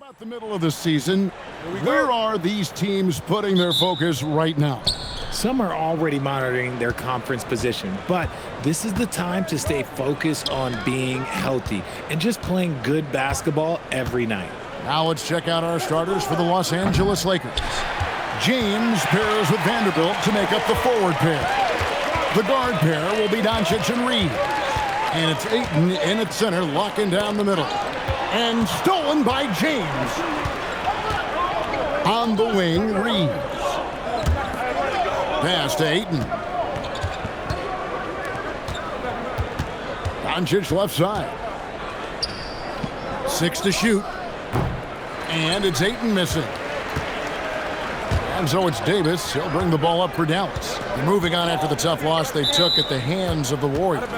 About the middle of the season, where are these teams putting their focus right now? Some are already monitoring their conference position, but this is the time to stay focused on being healthy and just playing good basketball every night. Now let's check out our starters for the Los Angeles Lakers. James pairs with Vanderbilt to make up the forward pair. The guard pair will be Doncic and Reed. And it's Ayton in at center, locking down the middle. And stolen by James. On the wing, Reeves. Pass to Ayton. Doncic left side. 6 to shoot. And it's Ayton missing. And so it's Davis. He'll bring the ball up for Dallas. They're moving on after the tough loss they took at the hands of the Warriors.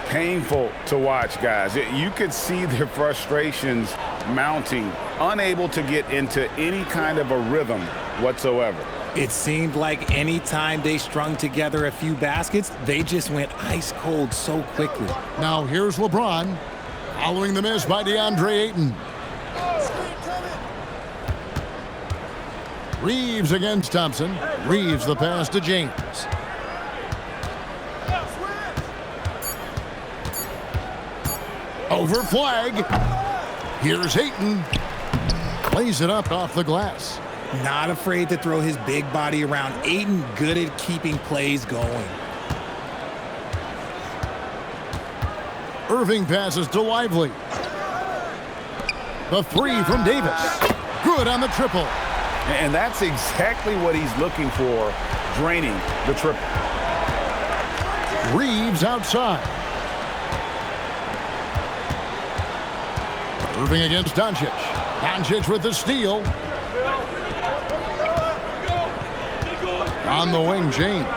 Painful to watch, guys. You could see their frustrations mounting, unable to get into any kind of a rhythm whatsoever. It seemed like any time they strung together a few baskets, they just went ice cold so quickly. Now here's LeBron, following the miss by DeAndre Ayton. Reeves against Thompson. Reeves the pass to James. Over flag. Here's Ayton. Plays it up off the glass. Not afraid to throw his big body around. Ayton good at keeping plays going. Irving passes to Lively. The three from Davis. Good on the triple. And that's exactly what he's looking for, draining the triple. Reeves outside. Irving against Doncic. Doncic with the steal. On the wing, James.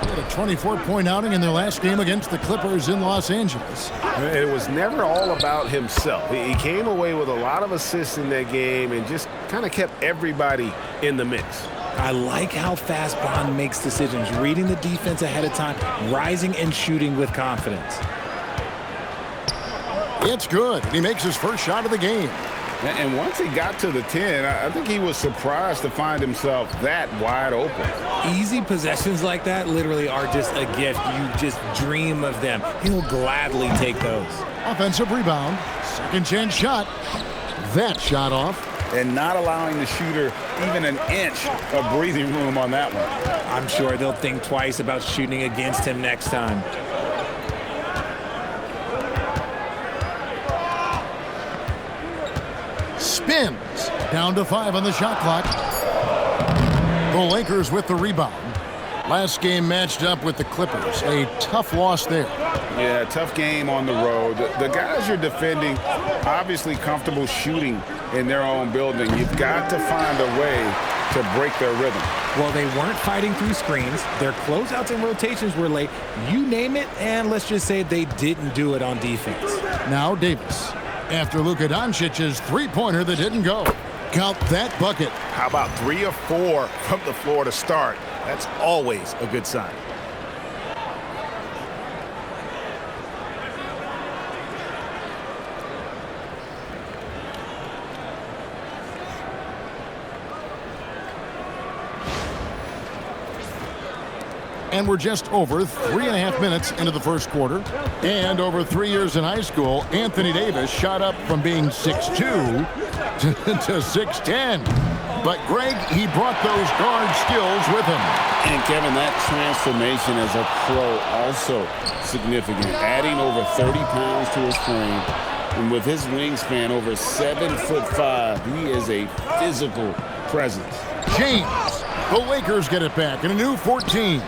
He had a 24-point outing in their last game against the Clippers in Los Angeles. It was never all about himself. He came away with a lot of assists in that game and just kind of kept everybody in the mix. I like how fast Bron makes decisions, reading the defense ahead of time, rising and shooting with confidence. It's good. He makes his first shot of the game. And once he got to the 10, I think he was surprised to find himself that wide open. Easy possessions like that literally are just a gift. You just dream of them. He'll gladly take those. Offensive rebound. Second chance shot. That shot off. And not allowing the shooter even an inch of breathing room on that one. I'm sure they'll think twice about shooting against him next time. Spins. Down to 5 on the shot clock. The Lakers with the rebound. Last game matched up with the Clippers. A tough loss there. Yeah, tough game on the road. The guys you're defending, obviously comfortable shooting in their own building. You've got to find a way to break their rhythm. Well, they weren't fighting through screens. Their closeouts and rotations were late. You name it, and let's just say they didn't do it on defense. Now Davis. After Luka Doncic's three-pointer that didn't go. Count that bucket. How about 3 or 4 from the floor to start? That's always a good sign. And we're just over 3.5 minutes into the first quarter. And over 3 years in high school, Anthony Davis shot up from being 6'2" to 6'10". But Greg, he brought those guard skills with him. And Kevin, that transformation as a pro also significant. Adding over 30 pounds to his frame. And with his wingspan over 7'5", he is a physical presence. James, the Lakers get it back in a new 14.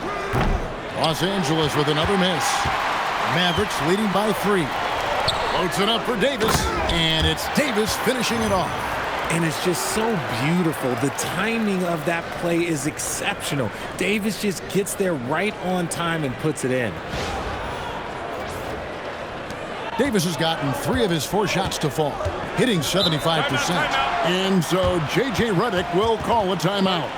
Los Angeles with another miss. Mavericks leading by 3. Floats it up for Davis, and it's Davis finishing it off. And it's just so beautiful. The timing of that play is exceptional. Davis just gets there right on time and puts it in. Davis has gotten 3 of his 4 shots to fall, hitting 75%. And so J.J. Redick will call a timeout,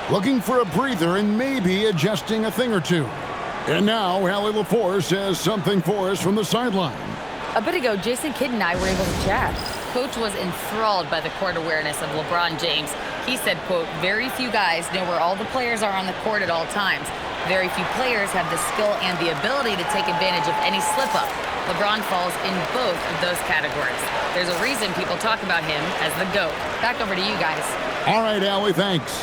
looking for a breather and maybe adjusting a thing or two. And now Allie LaForce has something for us from the sideline. A bit ago, Jason Kidd and I were able to chat. coach was enthralled by the court awareness of LeBron James. He said, quote, "Very few guys know where all the players are on the court at all times. Very few players have the skill and the ability to take advantage of any slip-up. LeBron falls in both of those categories. There's a reason people talk about him as the GOAT." Back over to you guys. All right, Allie, thanks.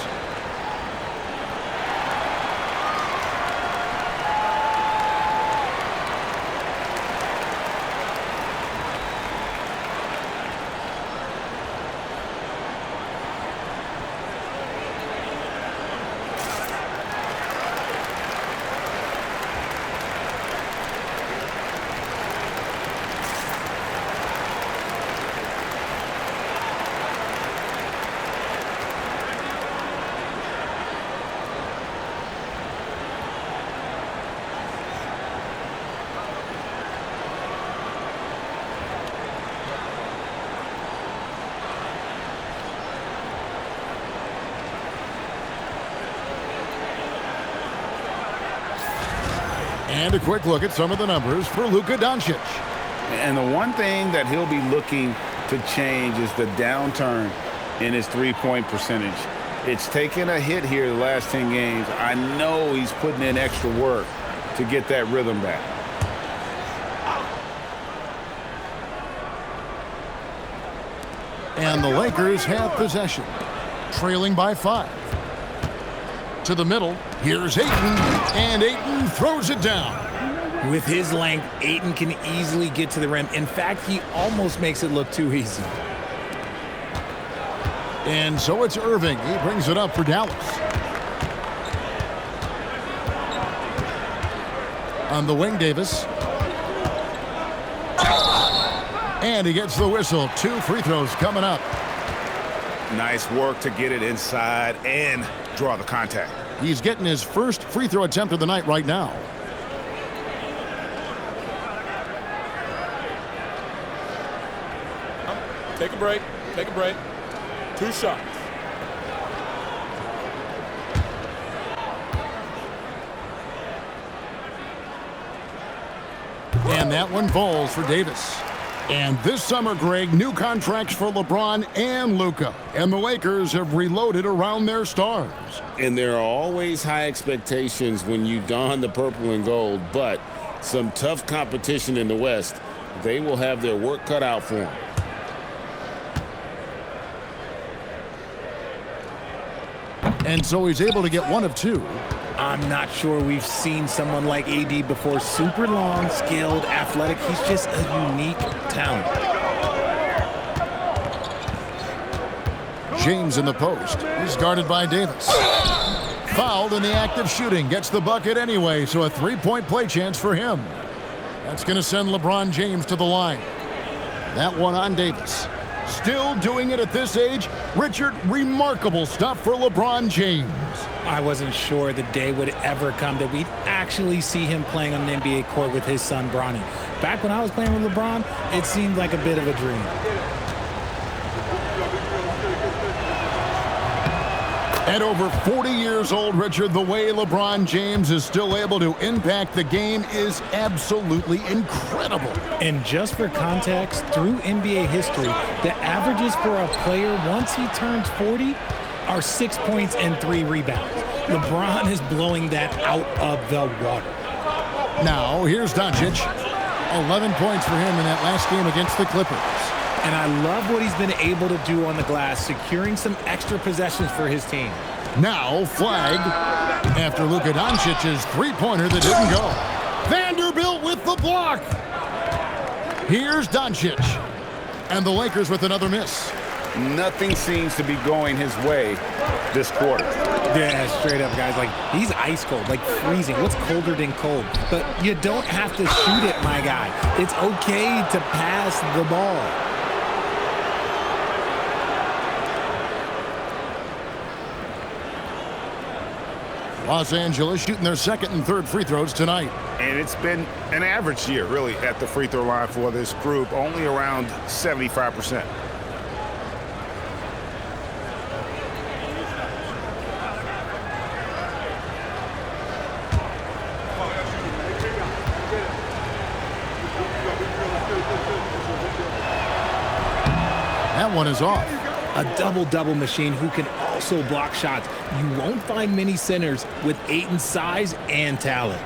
And a quick look at some of the numbers for Luka Doncic. And the one thing that he'll be looking to change is the downturn in his three-point percentage. It's taken a hit here the last 10 games. I know he's putting in extra work to get that rhythm back. And the Lakers have possession, trailing by 5. To the middle, here's Ayton, and Ayton throws it down. With his length, Ayton can easily get to the rim. In fact, he almost makes it look too easy. And so it's Irving. He brings it up for Dallas. On the wing, Davis. And he gets the whistle. 2 free throws coming up. Nice work to get it inside and draw the contact. He's getting his first free throw attempt of the night right now. Take a break. Take a break. 2 shots. And that one falls for Davis. And this summer, Greg, new contracts for LeBron and Luka. And the Lakers have reloaded around their stars. And there are always high expectations when you don the purple and gold, but some tough competition in the West. They will have their work cut out for them. And so he's able to get 1 of 2. I'm not sure we've seen someone like AD before. Super long, skilled, athletic. He's just a unique talent. James in the post. He's guarded by Davis. Fouled in the act of shooting. Gets the bucket anyway, so a 3-point play chance for him. That's going to send LeBron James to the line. That one on Davis. Still doing it at this age. Richard, remarkable stuff for LeBron James. I wasn't sure the day would ever come that we'd actually see him playing on an NBA court with his son, Bronny. Back when I was playing with LeBron, it seemed like a bit of a dream. At over 40 years old, Richard, the way LeBron James is still able to impact the game is absolutely incredible. And just for context, through NBA history, the averages for a player once he turns 40 are 6 points and 3 rebounds. LeBron is blowing that out of the water. Now, here's Doncic. 11 points for him in that last game against the Clippers. And I love what he's been able to do on the glass, securing some extra possessions for his team. Now flagged after Luka Doncic's three-pointer that didn't go. Vanderbilt with the block. Here's Doncic. And the Lakers with another miss. Nothing seems to be going his way this quarter. Yeah, straight up, guys. Like, he's ice cold, like freezing. What's colder than cold? But you don't have to shoot it, my guy. It's okay to pass the ball. Los Angeles shooting their second and third free throws tonight. And it's been an average year, really, at the free throw line for this group, only around 75%. That one is off. A double-double machine who can also block shots. You won't find many centers with Ayton's size and talent.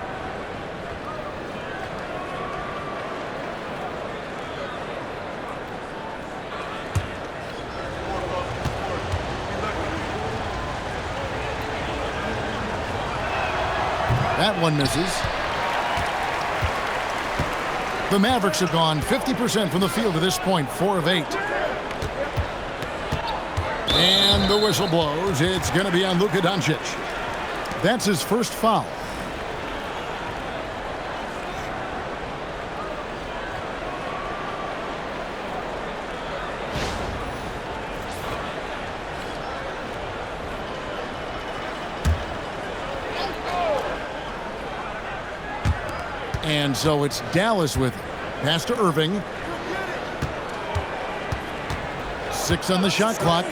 That one misses. The Mavericks have gone 50% from the field to this point, 4 of 8. And the whistle blows. It's going to be on Luka Doncic. That's his first foul. And so it's Dallas with it. Pass to Irving. 6 on the shot clock.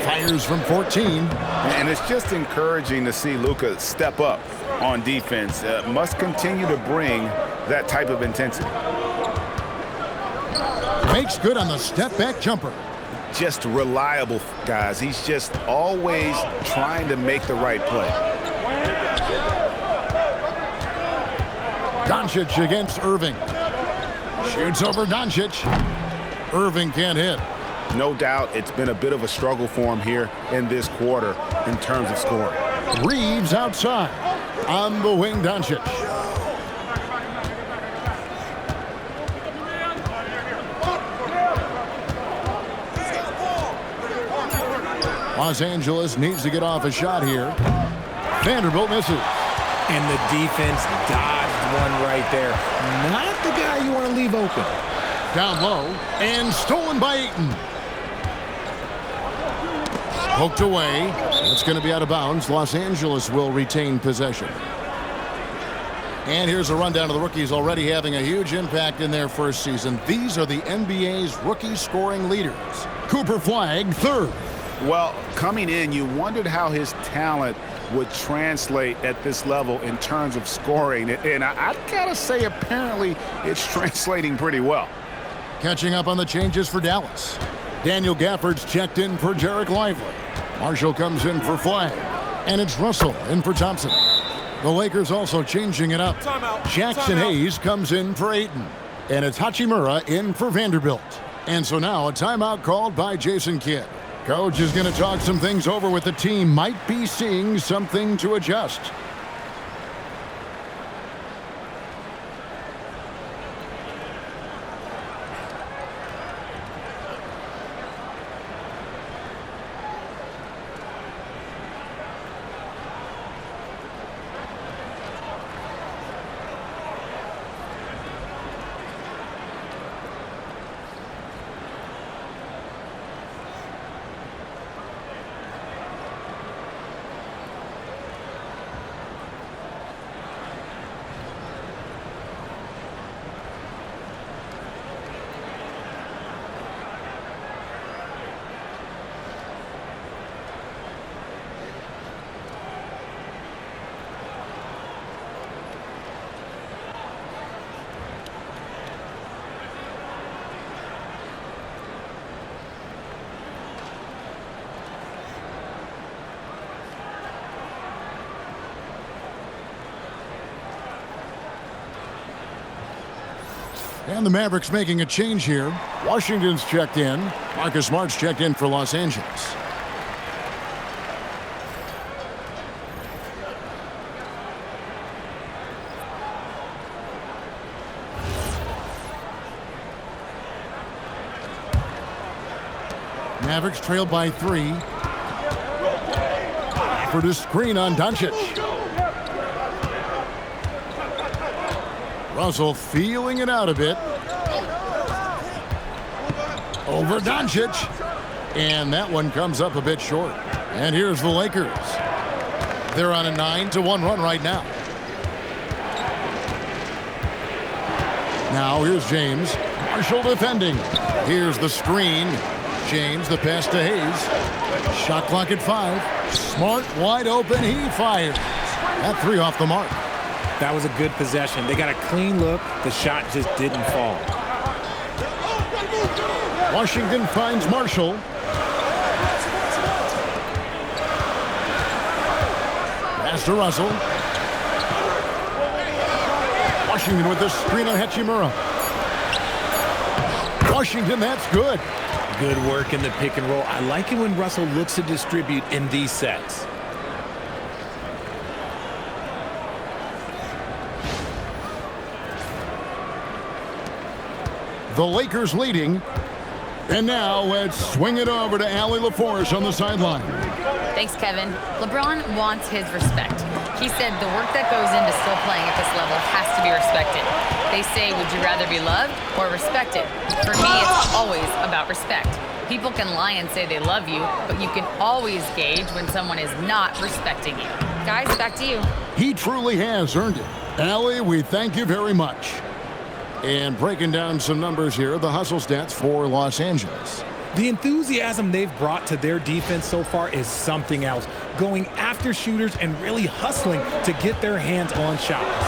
Fires from 14. And it's just encouraging to see Luka step up on defense. Must continue to bring that type of intensity. Makes good on the step-back jumper. Just reliable, guys. He's just always trying to make the right play. Doncic against Irving. Shoots over Doncic. Irving can't hit. No doubt it's been a bit of a struggle for him here in this quarter in terms of scoring. Reeves outside. On the wing, Doncic. Los Angeles needs to get off a shot here. Vanderbilt misses. And the defense dodged one right there. Not the guy you want to leave open. Down low and stolen by Ayton. Poked away. It's going to be out of bounds. Los Angeles will retain possession. And here's a rundown of the rookies already having a huge impact in their first season. These are the NBA's rookie scoring leaders. Cooper Flagg, 3rd. Well, coming in, you wondered how his talent would translate at this level in terms of scoring. And I gotta say, apparently, it's translating pretty well. Catching up on the changes for Dallas. Daniel Gafford's checked in for Jarek Lively. Marshall comes in for Flagg. And it's Russell in for Thompson. The Lakers also changing it up. Jackson Hayes comes in for Ayton. And it's Hachimura in for Vanderbilt. And so now a timeout called by Jason Kidd. Coach is going to talk some things over with the team. Might be seeing something to adjust. And the Mavericks making a change here. Washington's checked in. Marcus Smart's checked in for Los Angeles. Mavericks trailed by 3. For the screen on Doncic. Russell feeling it out a bit. Over Doncic. And that one comes up a bit short. And here's the Lakers. They're on a 9-1 run right now. Now here's James. Marshall defending. Here's the screen. James, the pass to Hayes. Shot clock at 5. Smart wide open. He fires. That 3 off the mark. That was a good possession. They got a clean look. The shot just didn't fall. Washington finds Marshall. Pass to Russell. Washington with the screen on Hachimura. Washington, that's good. Good work in the pick and roll. I like it when Russell looks to distribute in these sets. The Lakers leading. And now let's swing it over to Allie LaForce on the sideline. Thanks, Kevin. LeBron wants his respect. He said the work that goes into still playing at this level has to be respected. They say, would you rather be loved or respected? For me, it's always about respect. People can lie and say they love you, but you can always gauge when someone is not respecting you. Guys, back to you. He truly has earned it. Allie, we thank you very much. And breaking down some numbers here, the hustle stats for Los Angeles. The enthusiasm they've brought to their defense so far is something else. Going after shooters and really hustling to get their hands on shots.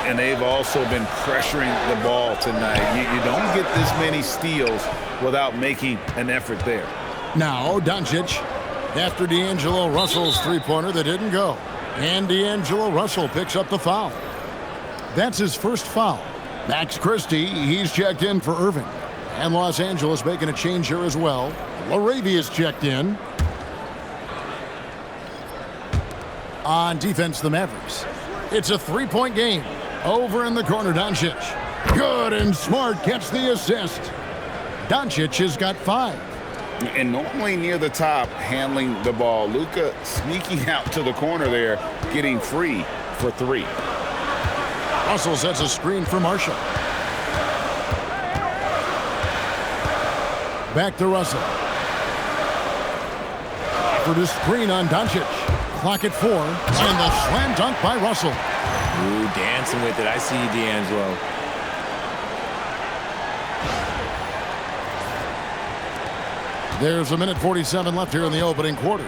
And they've also been pressuring the ball tonight. You don't get this many steals without making an effort there. Now, Doncic, after D'Angelo Russell's three-pointer that didn't go. And D'Angelo Russell picks up the foul. That's his first foul. Max Christie, he's checked in for Irving. And Los Angeles making a change here as well. LaRavia's checked in. On defense, the Mavericks. It's a three-point game. Over in the corner, Doncic. Good and smart gets the assist. Doncic has got 5. And normally near the top, handling the ball. Luka sneaking out to the corner there, getting free for 3. Russell sets a screen for Marshall. Back to Russell. For the screen on Doncic. Clock at 4. And the slam dunk by Russell. Ooh, dancing with it. I see you, D'Angelo. There's 1:47 left here in the opening quarter.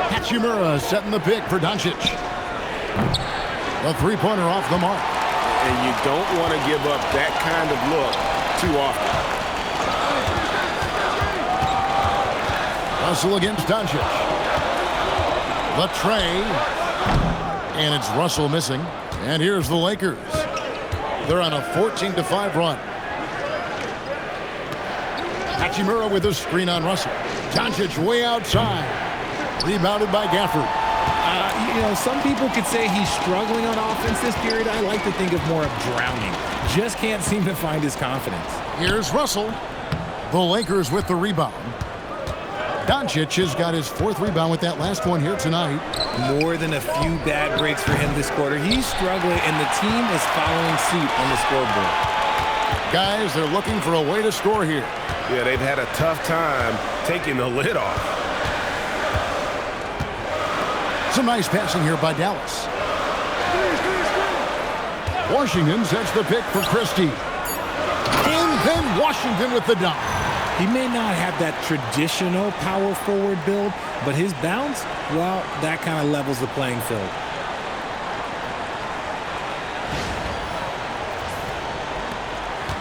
Hachimura setting the pick for Doncic. The three-pointer off the mark. And you don't want to give up that kind of look too often. Russell against Doncic. The tray. And it's Russell missing. And here's the Lakers. They're on a 14-5 run. Hachimura with a screen on Russell. Doncic way outside. Rebounded by Gafford. You know, some people could say he's struggling on offense this period. I like to think of more of drowning. Just can't seem to find his confidence. Here's Russell. The Lakers with the rebound. Doncic has got his 4th rebound with that last one here tonight. More than a few bad breaks for him this quarter. He's struggling, and the team is following suit on the scoreboard. Guys, they're looking for a way to score here. Yeah, they've had a tough time taking the lid off. Some nice passing here by Dallas. Washington sets the pick for Christie. And then Washington with the dunk. He may not have that traditional power forward build, but his bounce, well, that kind of levels the playing field.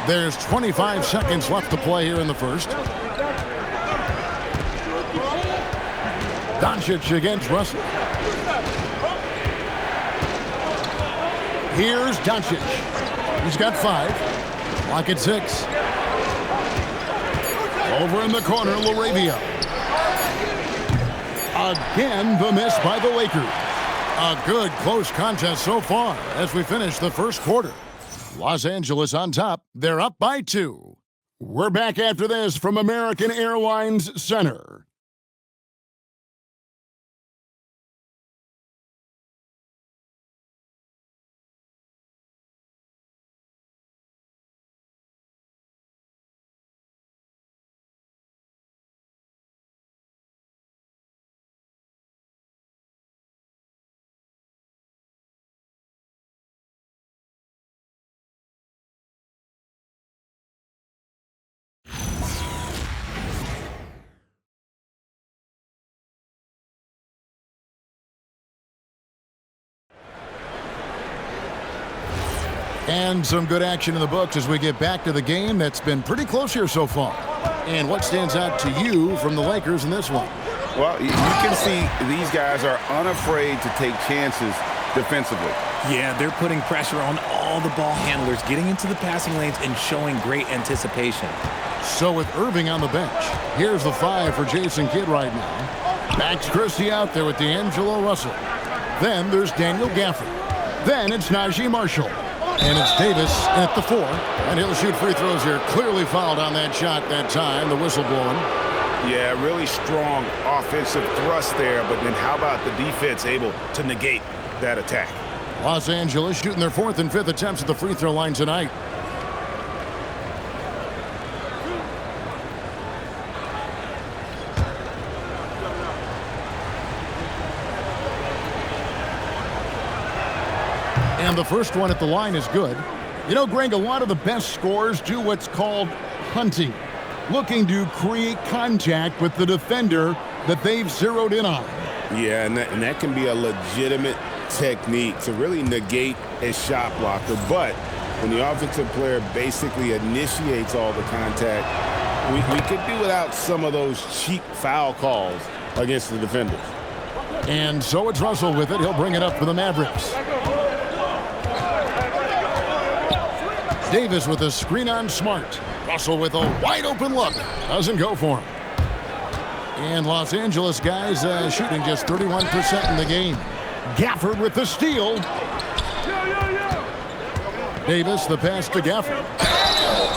There's 25 seconds left to play here in the first. Doncic against Russell. Here's Doncic. He's got 5. Lock at 6. Over in the corner, LaRavia. Again, the miss by the Lakers. A good close contest so far as we finish the first quarter. Los Angeles on top. They're up by 2. We're back after this from American Airlines Center. And some good action in the books as we get back to the game that's been pretty close here so far. And what stands out to you from the Lakers in this one? Well, you can see these guys are unafraid to take chances defensively. Yeah, they're putting pressure on all the ball handlers, getting into the passing lanes and showing great anticipation. So with Irving on the bench, here's the 5 for Jason Kidd right now. Max Christie out there with D'Angelo Russell. Then there's Daniel Gafford. Then it's Najee Marshall. And it's Davis at the 4. And he'll shoot free throws here. Clearly fouled on that shot that time. The whistle blowing. Yeah, really strong offensive thrust there. But then how about the defense able to negate that attack? Los Angeles shooting their 4th and 5th attempts at the free throw line tonight. And the first one at the line is good. You know, Greg, a lot of the best scorers do what's called hunting, looking to create contact with the defender that they've zeroed in on. Yeah, and that can be a legitimate technique to really negate a shot blocker. But when the offensive player basically initiates all the contact, we could do without some of those cheap foul calls against the defenders. And so it's Russell with it. He'll bring it up for the Mavericks. Davis with a screen on Smart. Russell with a wide open look. Doesn't go for him. And Los Angeles guys shooting just 31% in the game. Gafford with the steal. Davis the pass to Gafford.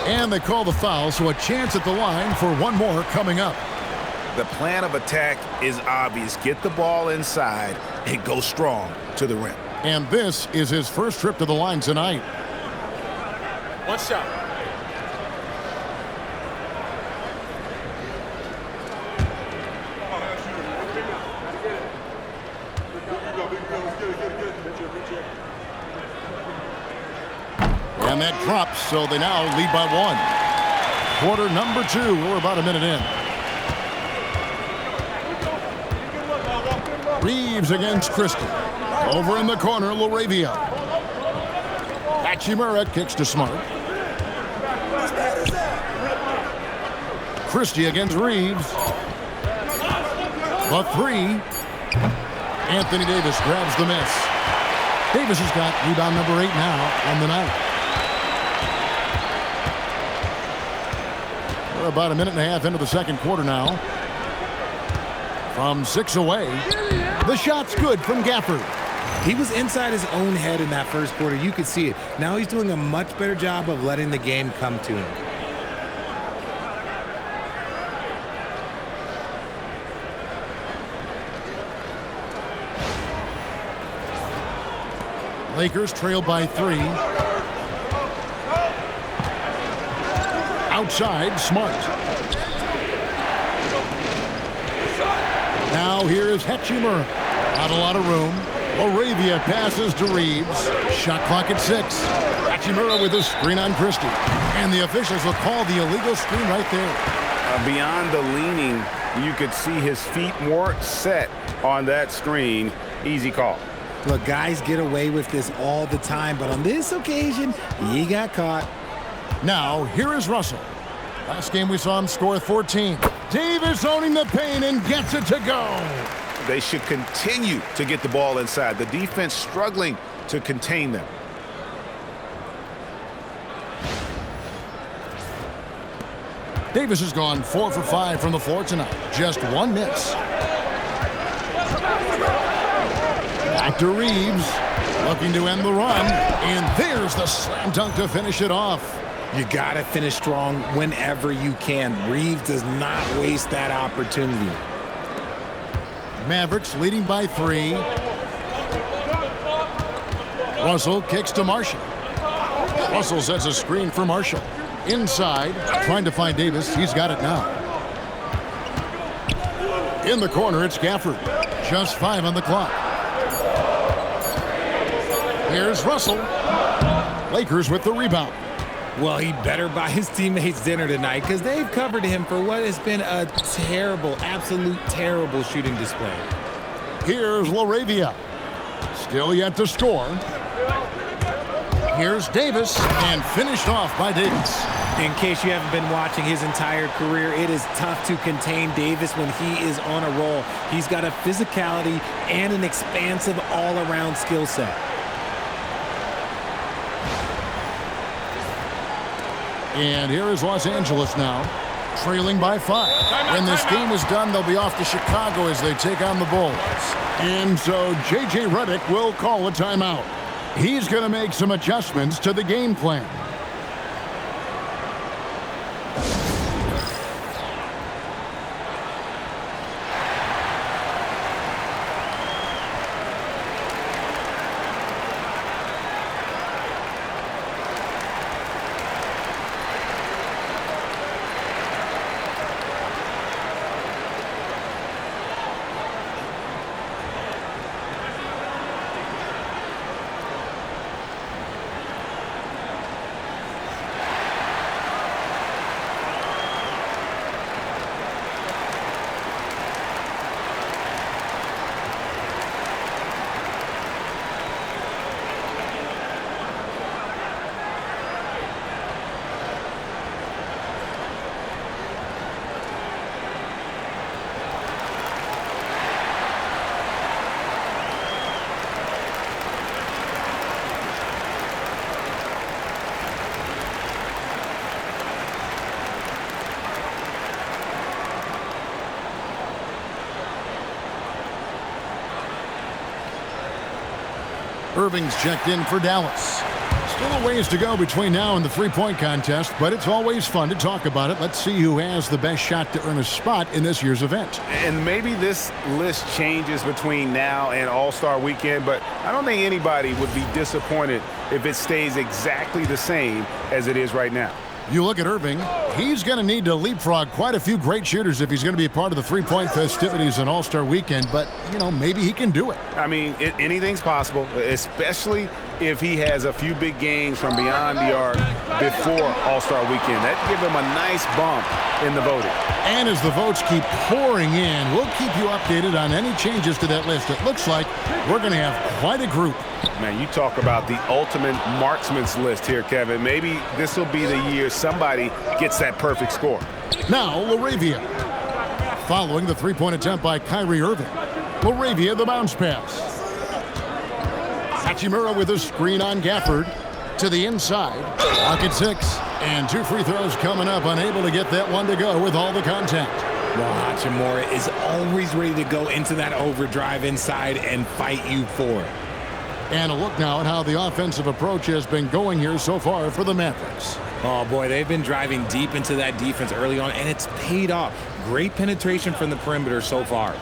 And they call the foul, so a chance at the line for one more coming up. The plan of attack is obvious. Get the ball inside and go strong to the rim. And this is his first trip to the line tonight. One shot. And that drops, so they now lead by 1. Quarter number 2. We're about a minute in. Reeves against Christie. Over in the corner, LaRavia. Hachimura kicks to Smart. Christie against Reeves. The 3. Anthony Davis grabs the miss. Davis has got rebound number 8 now on the night. We're about a minute and a half into the second quarter now. From 6 away, the shot's good from Gafford. He was inside his own head in that first quarter. You could see it. Now he's doing a much better job of letting the game come to him. Lakers trail by 3. Outside, Smart. Now here is Hachimura. Not a lot of room. LaRavia passes to Reeves. Shot clock at 6. Hachimura with a screen on Christie. And the officials will call the illegal screen right there. Beyond the leaning, you could see his feet more set on that screen. Easy call. Look, guys get away with this all the time, but on this occasion, he got caught. Now, here is Russell. Last game we saw him score 14. Davis owning the paint and gets it to go. They should continue to get the ball inside. The defense struggling to contain them. Davis has gone 4 for 5 from the floor tonight. Just 1 miss. Back to Reeves. Looking to end the run. And there's the slam dunk to finish it off. You got to finish strong whenever you can. Reeves does not waste that opportunity. Mavericks leading by 3. Russell kicks to Marshall. Russell sets a screen for Marshall. Inside, trying to find Davis. He's got it now. In the corner, it's Gafford. Just 5 on the clock. Here's Russell. Lakers with the rebound. Well, he better buy his teammates dinner tonight because they've covered him for what has been a terrible, absolute terrible shooting display. Here's LaRavia. Still yet to score. Here's Davis, and finished off by Davis. In case you haven't been watching his entire career, it is tough to contain Davis when he is on a roll. He's got a physicality and an expansive all-around skill set. And here is Los Angeles now, trailing by 5. When this game is done, they'll be off to Chicago as they take on the Bulls. And so J.J. Redick will call a timeout. He's going to make some adjustments to the game plan. Irving's checked in for Dallas. Still a ways to go between now and the three-point contest, but it's always fun to talk about it. Let's see who has the best shot to earn a spot in this year's event. And maybe this list changes between now and All-Star Weekend, but I don't think anybody would be disappointed if it stays exactly the same as it is right now. You look at Irving, he's going to need to leapfrog quite a few great shooters if he's going to be a part of the three-point festivities on All-Star Weekend, but, you know, maybe he can do it. I mean, anything's possible, especially if he has a few big games from beyond the arc before All-Star Weekend. That'd give him a nice bump in the voting. And as the votes keep pouring in, we'll keep you updated on any changes to that list. It looks like we're going to have quite a group. Man, you talk about the ultimate marksman's list here, Kevin. Maybe this will be the year somebody gets that perfect score. Now, LaRavia. Following the three-point attempt by Kyrie Irving. LaRavia, the bounce pass. Hachimura with a screen on Gafford. To the inside. Pocket 6. And 2 free throws coming up. Unable to get that one to go with all the contact. Well, Hachimura is always ready to go into that overdrive inside and fight you for it. And a look now at how the offensive approach has been going here so far for the Mavericks. Oh, boy, they've been driving deep into that defense early on, and it's paid off. Great penetration from the perimeter so far.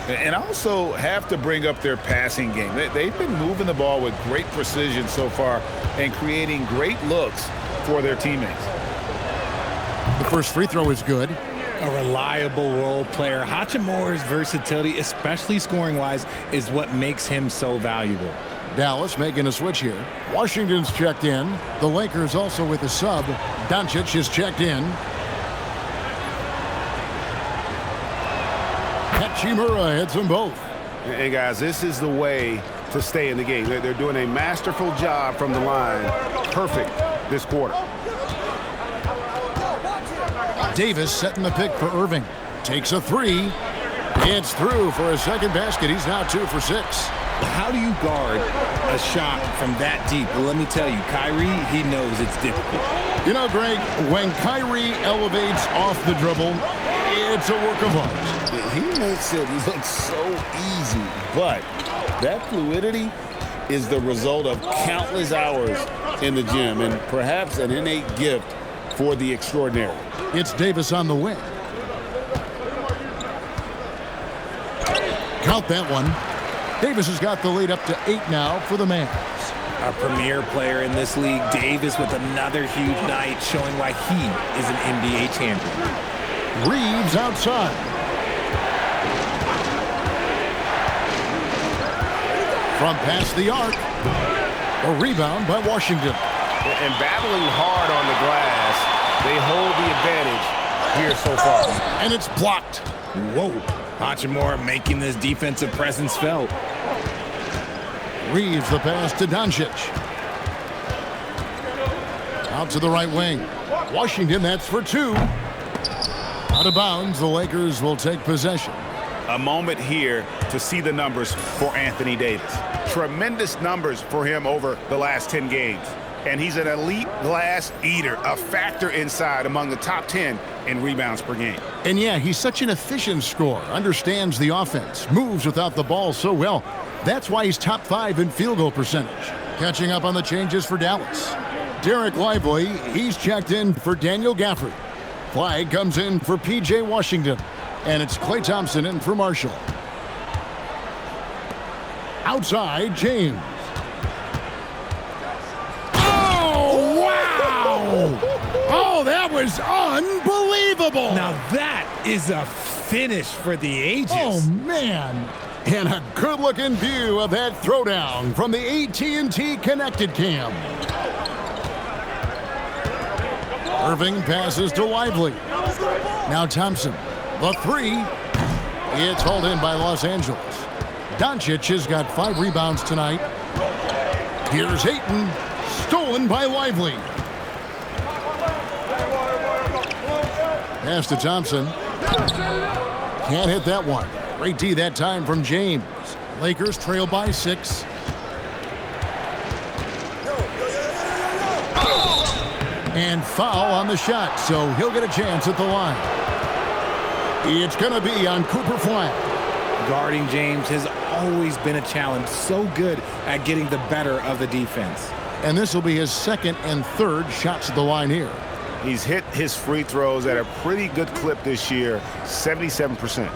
And also have to bring up their passing game. They've been moving the ball with great precision so far and creating great looks for their teammates. The first free throw is good. A reliable role player. Hachimura's versatility, especially scoring-wise, is what makes him so valuable. Dallas making a switch here. Washington's checked in. The Lakers also with a sub. Doncic is checked in. Hachimura hits them both. And guys, this is the way to stay in the game. They're doing a masterful job from the line. Perfect this quarter. Davis setting the pick for Irving. Takes a 3. It's through for a second basket. He's now 2 for 6. How do you guard a shot from that deep? Well, let me tell you, Kyrie, he knows it's difficult. You know, Greg, when Kyrie elevates off the dribble, it's a work of art. He makes it look so easy, but that fluidity is the result of countless hours in the gym and perhaps an innate gift for the extraordinary. It's Davis on the wing. Count that one. Davis has got the lead up to 8 now for the Mavs. A premier player in this league, Davis with another huge night showing why he is an NBA champion. Reeves outside. From past the arc. A rebound by Washington. And battling hard on the glass, they hold the advantage here so far. And it's blocked. Whoa. Hachimura making this defensive presence felt. Reeves the pass to Doncic. Out to the right wing. Washington, that's for 2. Out of bounds, the Lakers will take possession. A moment here to see the numbers for Anthony Davis. Tremendous numbers for him over the last 10 games. And he's an elite glass eater, a factor inside among the top 10 in rebounds per game. And yeah, he's such an efficient scorer, understands the offense, moves without the ball so well. That's why he's top 5 in field goal percentage. Catching up on the changes for Dallas. Derek Lively, he's checked in for Daniel Gafford. Flag comes in for P.J. Washington. And it's Klay Thompson in for Marshall. Outside, James. Oh, wow! Oh, that was unbelievable! Now that is a finish for the ages. Oh, man. And a good-looking view of that throwdown from the AT&T Connected Cam. Irving passes to Lively. Now Thompson. The 3. It's hauled in by Los Angeles. Doncic has got 5 rebounds tonight. Here's Ayton. Stolen by Lively. Pass to Thompson. Can't hit that one. Great D that time from James. Lakers trail by 6. And foul on the shot, so he'll get a chance at the line. It's going to be on Cooper Flag. Guarding James has always been a challenge. So good at getting the better of the defense. And this will be his 2nd and 3rd shots at the line here. He's hit his free throws at a pretty good clip this year, 77%.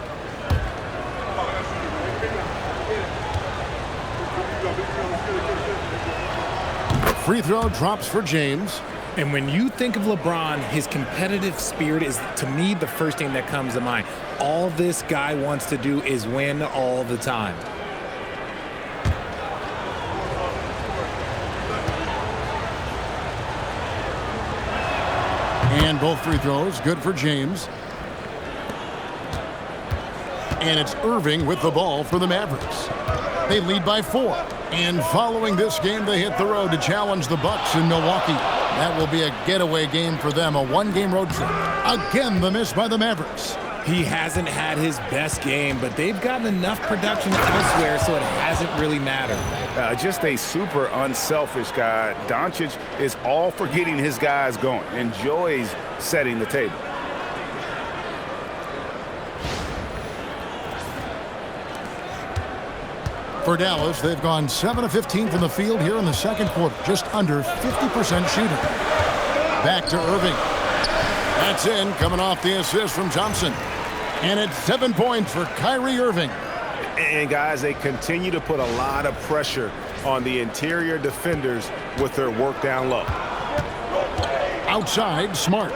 Free throw drops for James. And when you think of LeBron, his competitive spirit is, to me, the first thing that comes to mind. All this guy wants to do is win all the time. And both free throws good for James. And it's Irving with the ball for the Mavericks. They lead by 4. And following this game, they hit the road to challenge the Bucks in Milwaukee. That will be a getaway game for them, a 1-game road trip. Again, the miss by the Mavericks. He hasn't had his best game, but they've gotten enough production elsewhere, so it hasn't really mattered. Just a super unselfish guy. Doncic is all for getting his guys going, enjoys setting the table. For Dallas, they've gone 7 of 15 from the field here in the second quarter, just under 50% shooting. Back to Irving. That's in, coming off the assist from Thompson. And it's 7 points for Kyrie Irving. And guys, they continue to put a lot of pressure on the interior defenders with their work down low. Outside, Smart.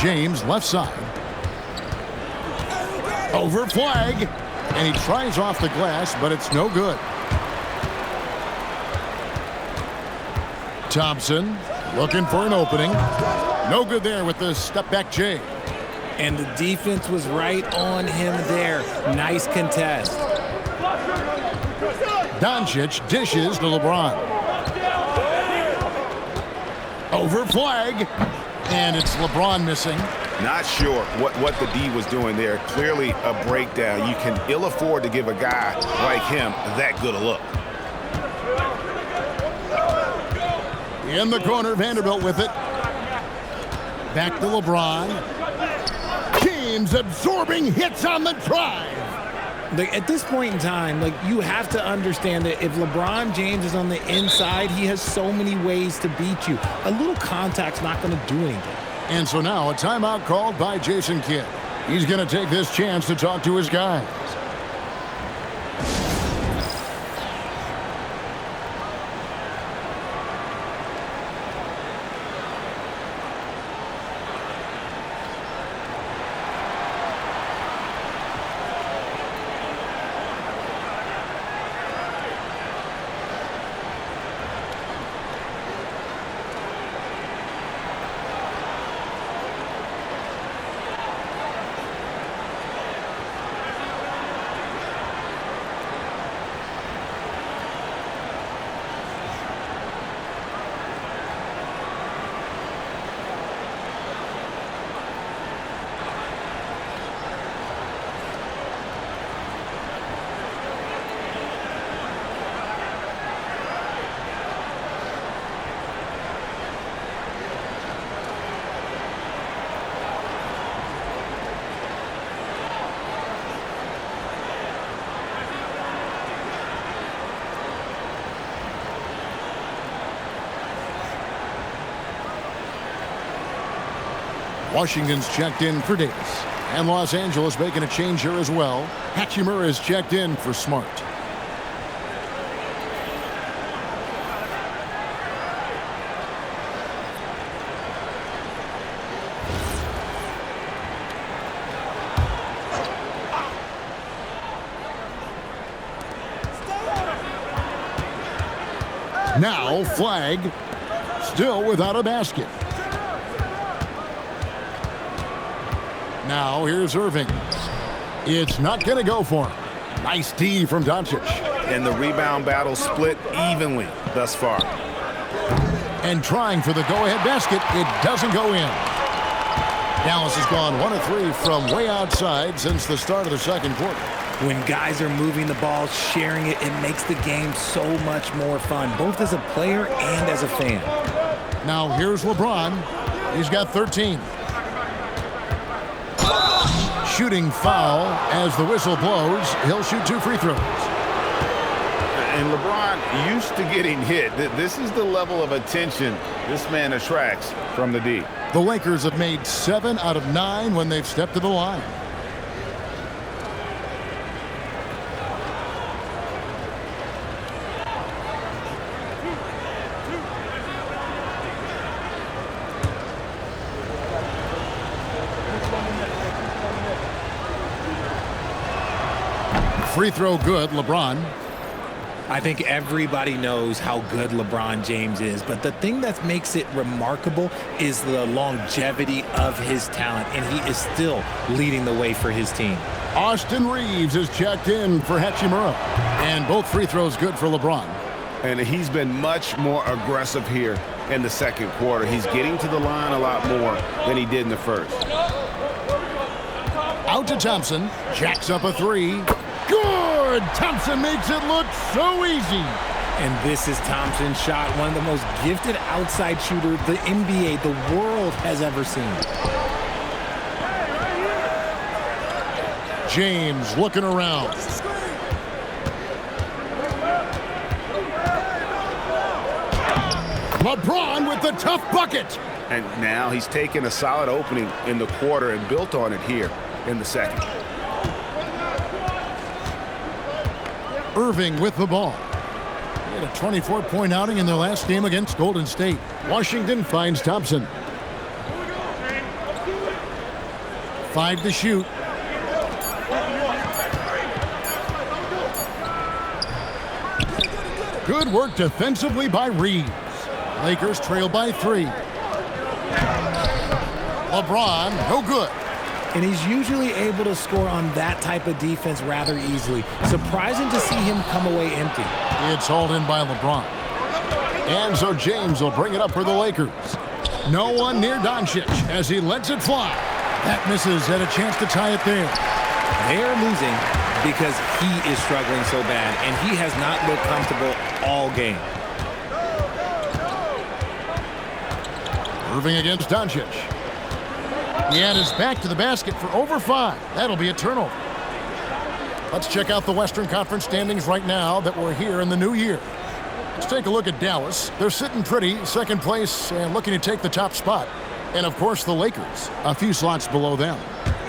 James, left side. Over Flag. And he tries off the glass, but it's no good. Thompson looking for an opening. No good there with the step-back J. And the defense was right on him there. Nice contest. Doncic dishes to LeBron. Over Flag. And it's LeBron missing. Not sure what the D was doing there. Clearly a breakdown. You can ill afford to give a guy like him that good a look. In the corner, Vanderbilt with it. Back to LeBron. James absorbing hits on the drive. At this point in time, you have to understand that if LeBron James is on the inside, he has so many ways to beat you. A little contact's not going to do anything. And so now a timeout called by Jason Kidd. He's going to take this chance to talk to his guys. Washington's checked in for Davis. And Los Angeles making a change here as well. Hachimura is checked in for Smart. Now flag, still without a basket. Now here's Irving. It's not going to go for him. Nice D from Doncic. And the rebound battle split evenly thus far. And trying for the go-ahead basket, it doesn't go in. Dallas has gone 1 of 3 from way outside since the start of the second quarter. When guys are moving the ball, sharing it, it makes the game so much more fun, both as a player and as a fan. Now here's LeBron. He's got 13. Shooting foul as the whistle blows. He'll shoot 2 free throws. And LeBron used to getting hit. This is the level of attention this man attracts from the D. The Lakers have made 7 out of 9 when they've stepped to the line. Free throw good, LeBron. I think everybody knows how good LeBron James is, but the thing that makes it remarkable is the longevity of his talent, and he is still leading the way for his team. Austin Reeves is checked in for Hachimura, and both free throws good for LeBron. And he's been much more aggressive here in the second quarter. He's getting to the line a lot more than he did in the first. Out to Thompson, jacks up a 3. Good! Thompson makes it look so easy. And this is Thompson's shot, one of the most gifted outside shooters the NBA, the world has ever seen. James looking around. LeBron with the tough bucket. And now he's taken a solid opening in the quarter and built on it here in the second. Irving with the ball. He had a 24-point outing in their last game against Golden State. Washington finds Thompson. 5 to shoot. Good work defensively by Reeves. Lakers trail by 3. LeBron, no good. And he's usually able to score on that type of defense rather easily. Surprising to see him come away empty. It's hauled in by LeBron. And so James will bring it up for the Lakers. No one near Doncic as he lets it fly. That misses, had a chance to tie it there. They are losing because he is struggling so bad, and he has not looked comfortable all game. Irving against Doncic. He had his back to the basket for over 5. That'll be a turnover. Let's check out the Western Conference standings right now that we're here in the new year. Let's take a look at Dallas. They're sitting pretty, second place, and looking to take the top spot. And, of course, the Lakers, a few slots below them.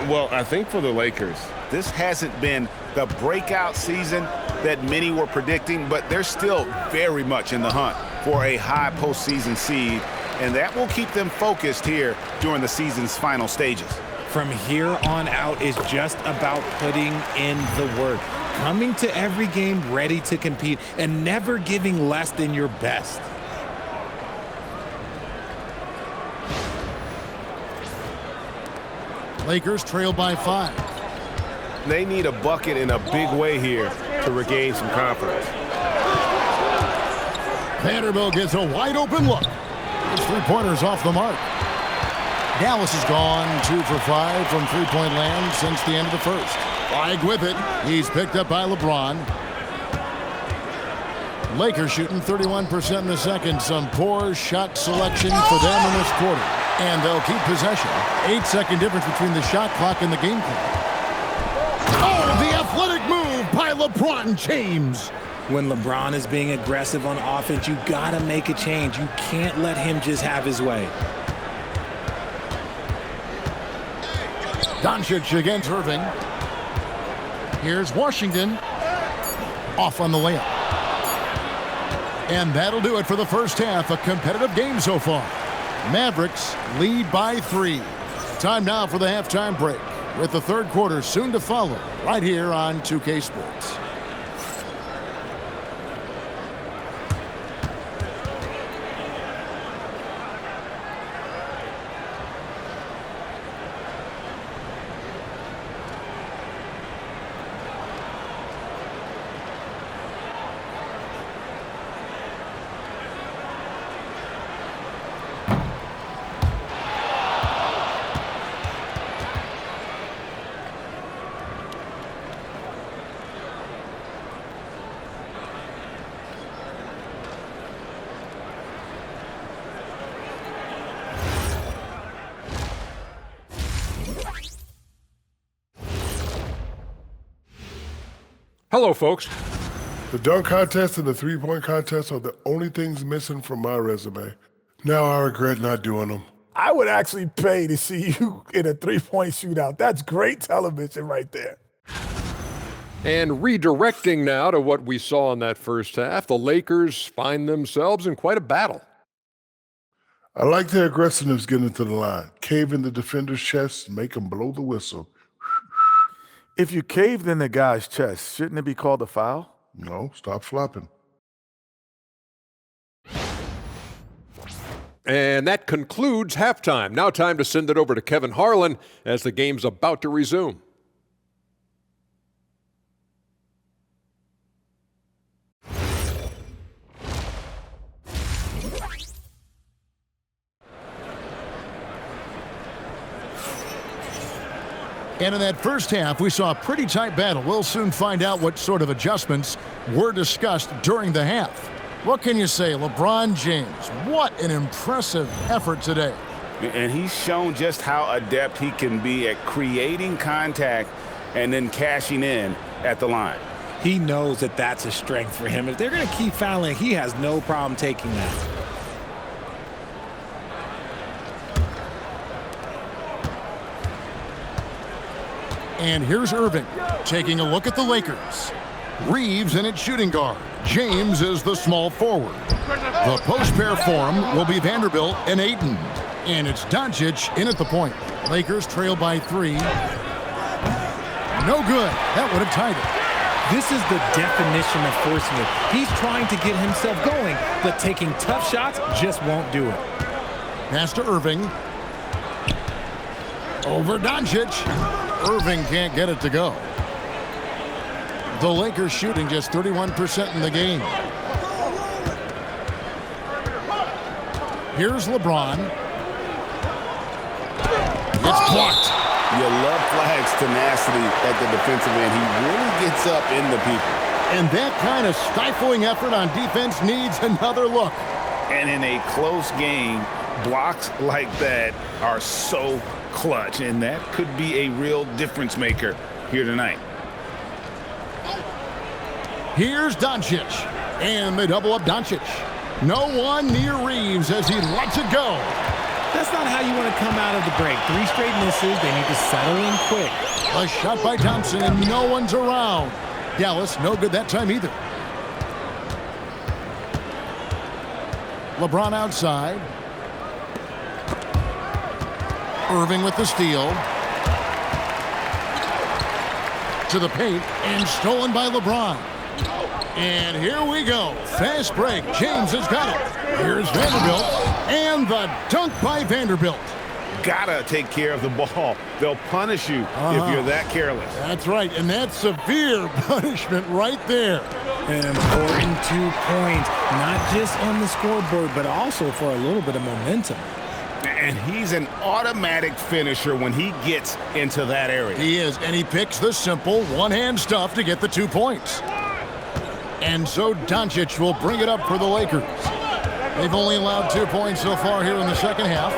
Well, I think for the Lakers, This hasn't been the breakout season that many were predicting, but they're still very much in the hunt for a high postseason seed, and that will keep them focused here during the season's final stages. From here on out is just about putting in the work, coming to every game ready to compete, and never giving less than your best. Lakers trail by 5. They need a bucket in a big way here to regain some confidence. Vanderbilt gets a wide open look. His three-pointers off the mark. Dallas has gone 2 for 5 from three-point land since the end of the first. Flag with it. He's picked up by LeBron. Lakers shooting 31% in the second. Some poor shot selection for them in this quarter. And they'll keep possession. 8-second difference between the shot clock and the game clock. Oh, the athletic move by LeBron James. When LeBron is being aggressive on offense, you got to make a change. You can't let him just have his way. Doncic against Irving. Here's Washington. Off on the layup. And that'll do it for the first half. A competitive game so far. Mavericks lead by 3. Time now for the halftime break, with the third quarter soon to follow, right here on 2K Sports. Hello, folks. The dunk contest and the three-point contest are the only things missing from my resume. Now I regret not doing them. I would actually pay to see you in a three-point shootout. That's great television right there. And redirecting now to what we saw in that first half, the Lakers find themselves in quite a battle. I like their aggressiveness getting to the line. Cave in the defender's chest, make them blow the whistle. If you caved in the guy's chest, shouldn't it be called a foul? No, stop flopping. And that concludes halftime. Now time to send it over to Kevin Harlan as the game's about to resume. And in that first half, we saw a pretty tight battle. We'll soon find out what sort of adjustments were discussed during the half. What can you say, LeBron James? What an impressive effort today. And he's shown just how adept he can be at creating contact and then cashing in at the line. He knows that that's a strength for him. If they're going to keep fouling, he has no problem taking that. And here's Irving taking a look at the Lakers. Reeves in at shooting guard. James is the small forward. The post pair form will be Vanderbilt and Ayton. And it's Doncic in at the point. Lakers trail by 3. No good. That would have tied it. This is the definition of forcing it. He's trying to get himself going, but taking tough shots just won't do it. Pass to Irving. Over Doncic. Irving can't get it to go. The Lakers shooting just 31% in the game. Here's LeBron. It's blocked. You love Flagg's tenacity at the defensive end. He really gets up in the people. And that kind of stifling effort on defense needs another look. And in a close game, blocks like that are so clutch, and that could be a real difference maker here tonight. Here's Doncic, and they double up Doncic. No one near Reeves as he lets it go. That's not how you want to come out of the break. 3 straight misses. They need to settle in quick. A shot by Thompson, and no one's around. Dallas, no good that time either. LeBron outside. Irving with the steal. To the paint, and stolen by LeBron. And here we go. Fast break. James has got it. Here's Vanderbilt. And the dunk by Vanderbilt. Gotta take care of the ball. They'll punish you if you're that careless. That's right. And that's severe punishment right there. An important 2 points, not just on the scoreboard, but also for a little bit of momentum. And he's an automatic finisher when he gets into that area. He is, and he picks the simple one-hand stuff to get the 2 points. And so Doncic will bring it up for the Lakers. They've only allowed 2 points so far here in the second half.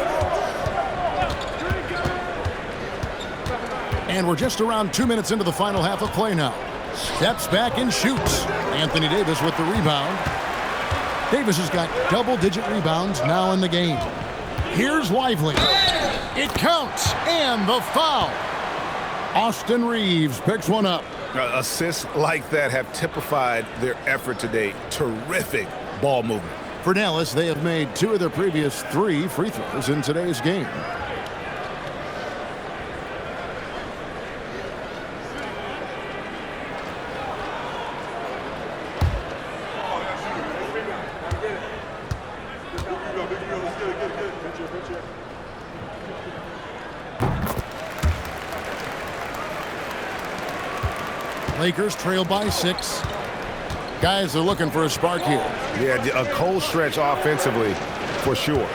And we're just around 2 minutes into the final half of play now. Steps back and shoots. Anthony Davis with the rebound. Davis has got double-digit rebounds now in the game. Here's Lively. It counts, and the foul. Austin Reeves picks one up. Assists like that have typified their effort today. Terrific ball movement. For Dallas, they have made 2 of their previous 3 free throws in today's game. Lakers trail by 6. Guys are looking for a spark here. Yeah, a cold stretch offensively for sure.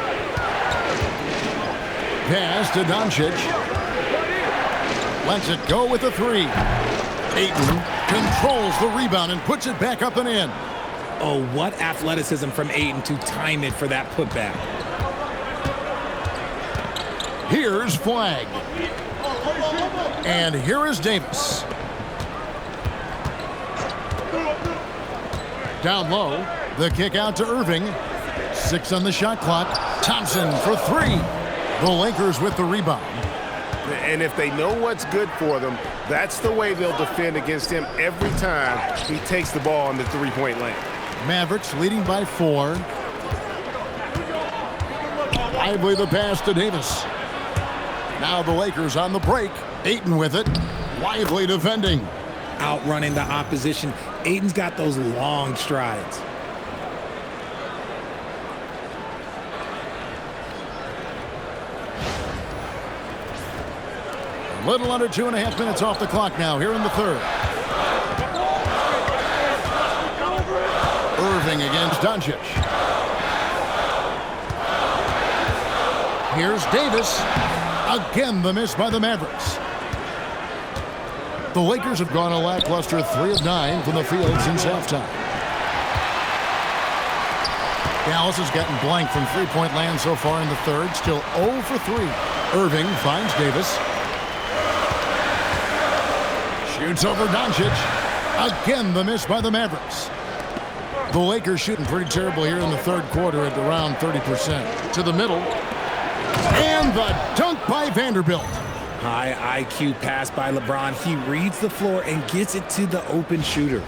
Pass to Doncic. Lets it go with a 3. Ayton controls the rebound and puts it back up and in. Oh, what athleticism from Ayton to time it for that putback. Here's Flag. And here is Davis. Down low, the kick out to Irving. 6 on the shot clock. Thompson for 3. The Lakers with the rebound. And if they know what's good for them, that's the way they'll defend against him every time he takes the ball in the three-point lane. Mavericks leading by 4. Lively the pass to Davis. Now the Lakers on the break. Ayton with it. Lively defending. Outrunning the opposition. Ayton's got those long strides. A little under 2.5 minutes off the clock now here in the third. Irving against Doncic. Here's Davis. Again, the miss by the Mavericks. The Lakers have gone a lackluster 3 of 9 from the field since halftime. Dallas has gotten blank from three-point land so far in the third. Still 0 for 3. Irving finds Davis. Shoots over Doncic. Again, the miss by the Mavericks. The Lakers shooting pretty terrible here in the third quarter at around 30%. To the middle. And the dunk by Vanderbilt. High IQ pass by LeBron. He reads the floor and gets it to the open shooter.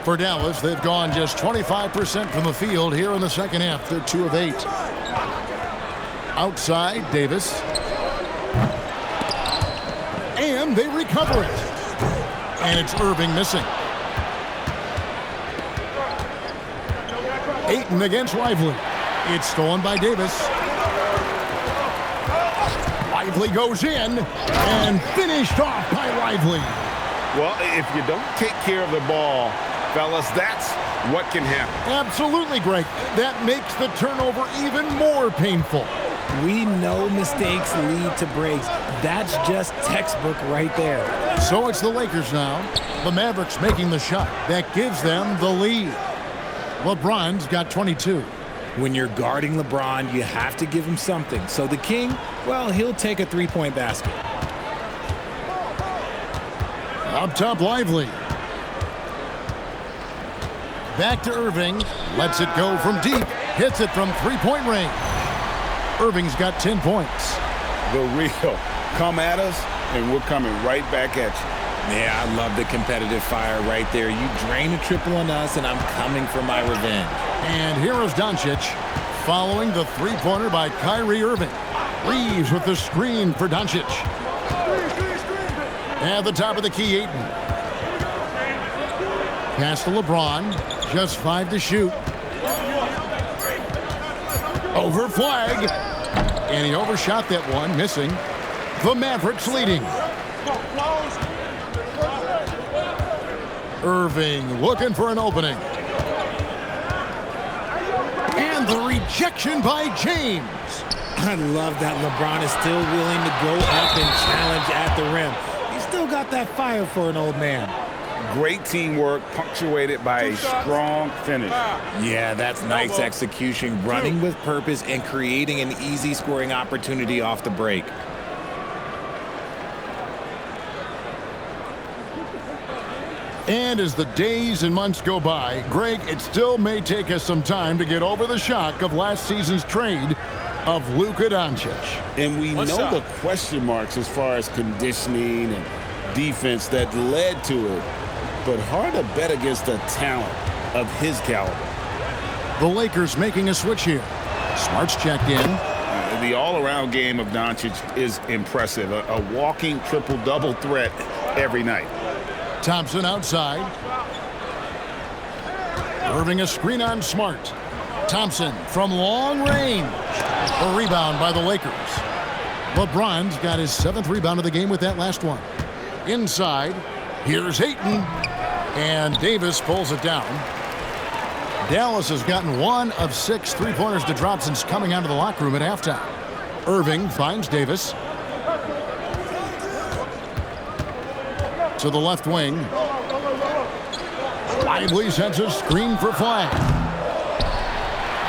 For Dallas, they've gone just 25% from the field here in the second half. They're 2 of 8. Outside, Davis. And they recover it. And it's Irving missing. Ayton against Lively. It's stolen by Davis. Lively goes in and finished off by Lively. Well, if you don't take care of the ball, fellas, that's what can happen. Absolutely, Greg. That makes the turnover even more painful. We know mistakes lead to breaks. That's just textbook right there. So it's the Lakers now. The Mavericks making the shot. That gives them the lead. LeBron's got 22. When you're guarding LeBron, you have to give him something. So the King, well, he'll take a three-point basket. Up top, Lively. Back to Irving. Lets it go from deep. Hits it from three-point range. Irving's got 10 points. The real come at us, and we're coming right back at you. Yeah, I love the competitive fire right there. You drain a triple on us, and I'm coming for my revenge. And here is Doncic following the three-pointer by Kyrie Irving. Reeves with the screen for Doncic. At the top of the key, Ayton. Pass to LeBron. Just 5 to shoot. Over Flag. And he overshot that one, missing. The Mavericks leading. Irving looking for an opening. And the rejection by James. I love that LeBron is still willing to go up and challenge at the rim. He's still got that fire for an old man. Great teamwork punctuated by a strong finish. Yeah, that's nice execution, running with purpose and creating an easy scoring opportunity off the break. And as the days and months go by, Greg, it still may take us some time to get over the shock of last season's trade of Luka Doncic. And we One know shot. the question marks as far as conditioning and defense that led to it, but hard to bet against the talent of his caliber. The Lakers making a switch here. Smart's checked in. The all-around game of Doncic is impressive. A walking triple-double threat every night. Thompson outside. Irving a screen on Smart. Thompson from long range. A rebound by the Lakers. LeBron's got his 7th rebound of the game with that last one. Inside, here's Ayton. And Davis pulls it down. Dallas has gotten 1 of 6 3-pointers to drop since coming out of the locker room at halftime. Irving finds Davis. To the left wing. Lively sends a screen for Flag.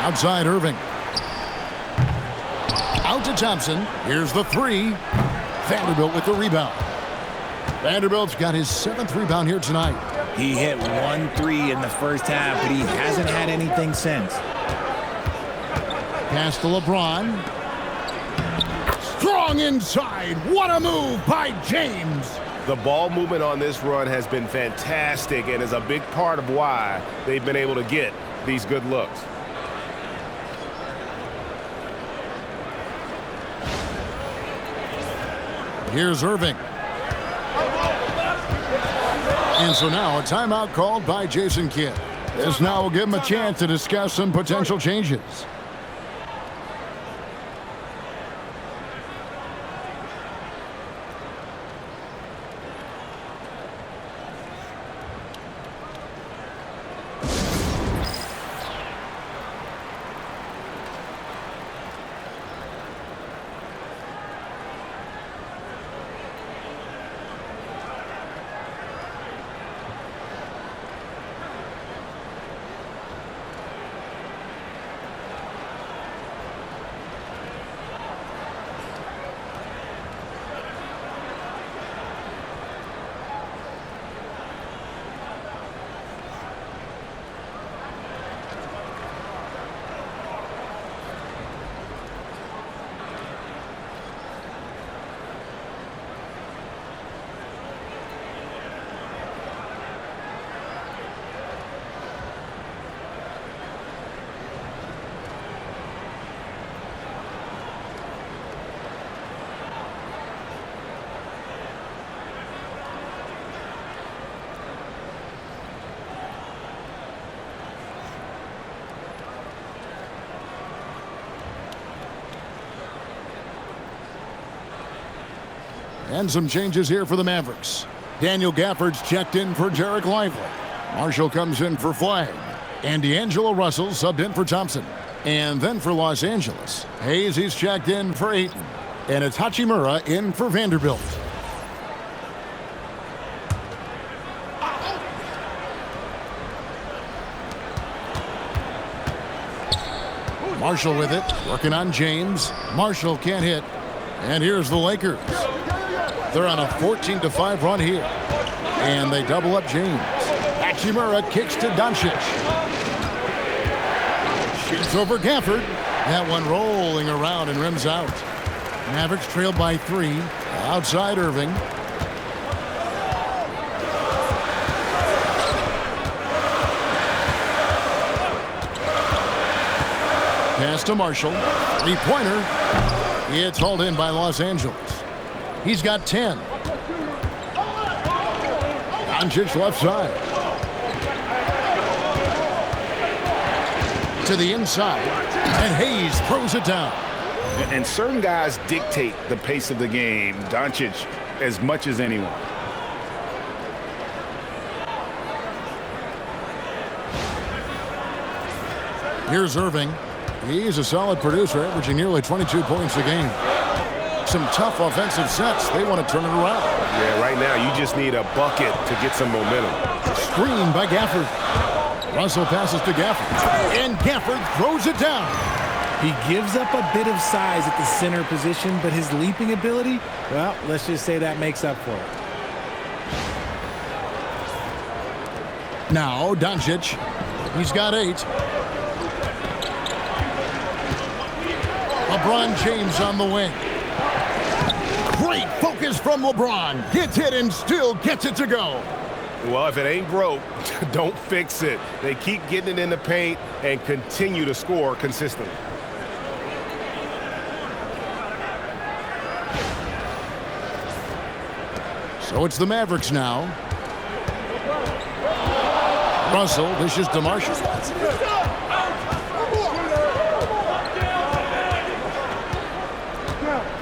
Outside Irving. Out to Thompson. Here's the 3. Vanderbilt with the rebound. Vanderbilt's got his 7th rebound here tonight. He hit 1 3 in the first half, but he hasn't had anything since. Pass to LeBron. Strong inside. What a move by James. The ball movement on this run has been fantastic and is a big part of why they've been able to get these good looks. Here's Irving. And so now a timeout called by Jason Kidd. This now will give him a chance to discuss some potential changes. And some changes here for the Mavericks. Daniel Gafford's checked in for Jarek Lively. Marshall comes in for Flag. And D'Angelo Russell subbed in for Thompson. And then for Los Angeles, Hayes, he's checked in for Ayton. And it's Hachimura in for Vanderbilt. Marshall with it, working on James. Marshall can't hit. And here's the Lakers. They're on a 14-5 run here. And they double up James. Hachimura kicks to Doncic. Shoots over Gafford. That one rolling around and rims out. Mavericks trailed by 3. Outside Irving. Pass to Marshall. 3-pointer. It's hauled in by Los Angeles. He's got 10. Doncic left side. To the inside. And Hayes throws it down. And certain guys dictate the pace of the game. Doncic as much as anyone. Here's Irving. He's a solid producer, averaging nearly 22 points a game. Some tough offensive sets. They want to turn it around. Yeah, right now you just need a bucket to get some momentum. Screen by Gafford. Russell passes to Gafford. And Gafford throws it down. He gives up a bit of size at the center position, but his leaping ability, well, let's just say that makes up for it. Now Doncic. He's got 8. LeBron James on the wing. Great focus from LeBron. Hits it and still gets it to go. Well, if it ain't broke, don't fix it. They keep getting it in the paint and continue to score consistently. So it's the Mavericks now. Russell dishes to Marshall.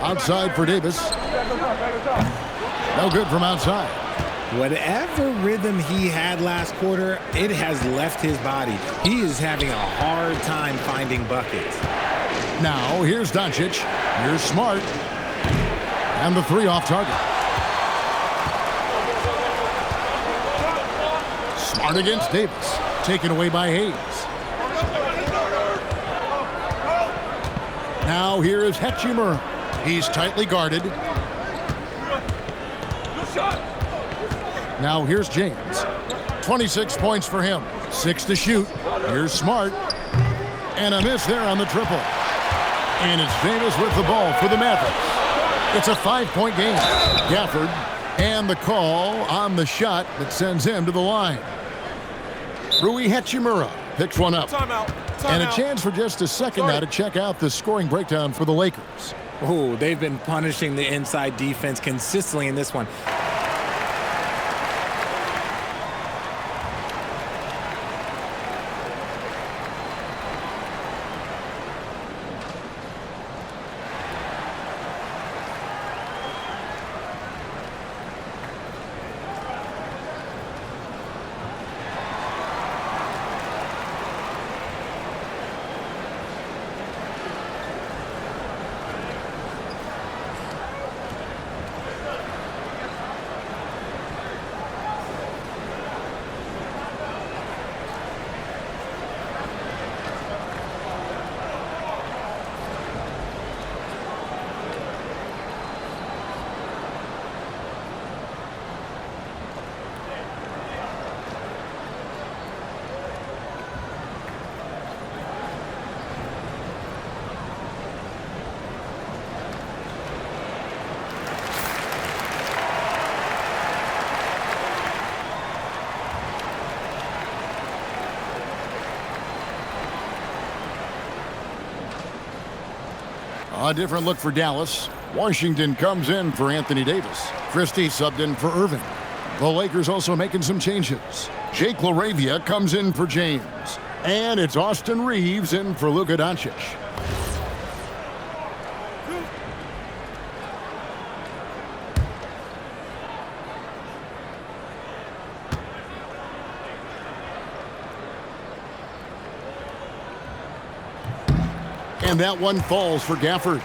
Outside for Davis. No good from outside. Whatever rhythm he had last quarter, it has left his body. He is having a hard time finding buckets. Now, here's Doncic. Here's Smart. And the three off target. Smart against Davis. Taken away by Hayes. Now, here is Hachimura. He's tightly guarded. Now here's James. 26 points for him. 6 to shoot. Here's Smart. And a miss there on the triple. And it's Davis with the ball for the Mavericks. It's a 5-point game. Gafford and the call on the shot that sends him to the line. Rui Hachimura picks one up. And a chance for just a second now to check out the scoring breakdown for the Lakers. Oh, they've been punishing the inside defense consistently in this one. A different look for Dallas. Washington comes in for Anthony Davis. Christie subbed in for Irving. The Lakers also making some changes. Jake LaRavia comes in for James. And it's Austin Reeves in for Luka Doncic. And that one falls for Gafford.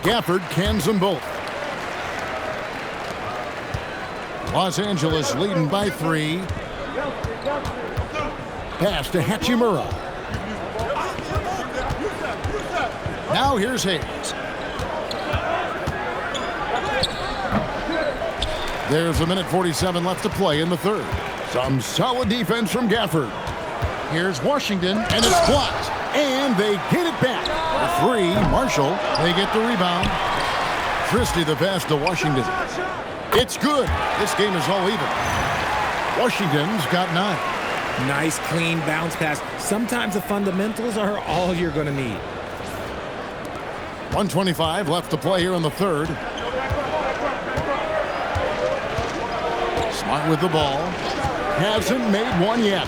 Gafford cans them both. Los Angeles leading by 3. Pass to Hachimura. Now here's Hayes. There's a minute 47 left to play in the third. Some solid defense from Gafford. Here's Washington, and it's blocked. And they get it back. The 3, Marshall. They get the rebound. Christie the pass to Washington. It's good. This game is all even. Washington's got 9. Nice, clean bounce pass. Sometimes the fundamentals are all you're going to need. 1:25 left to play here in the third. Smart with the ball. Hasn't made one yet.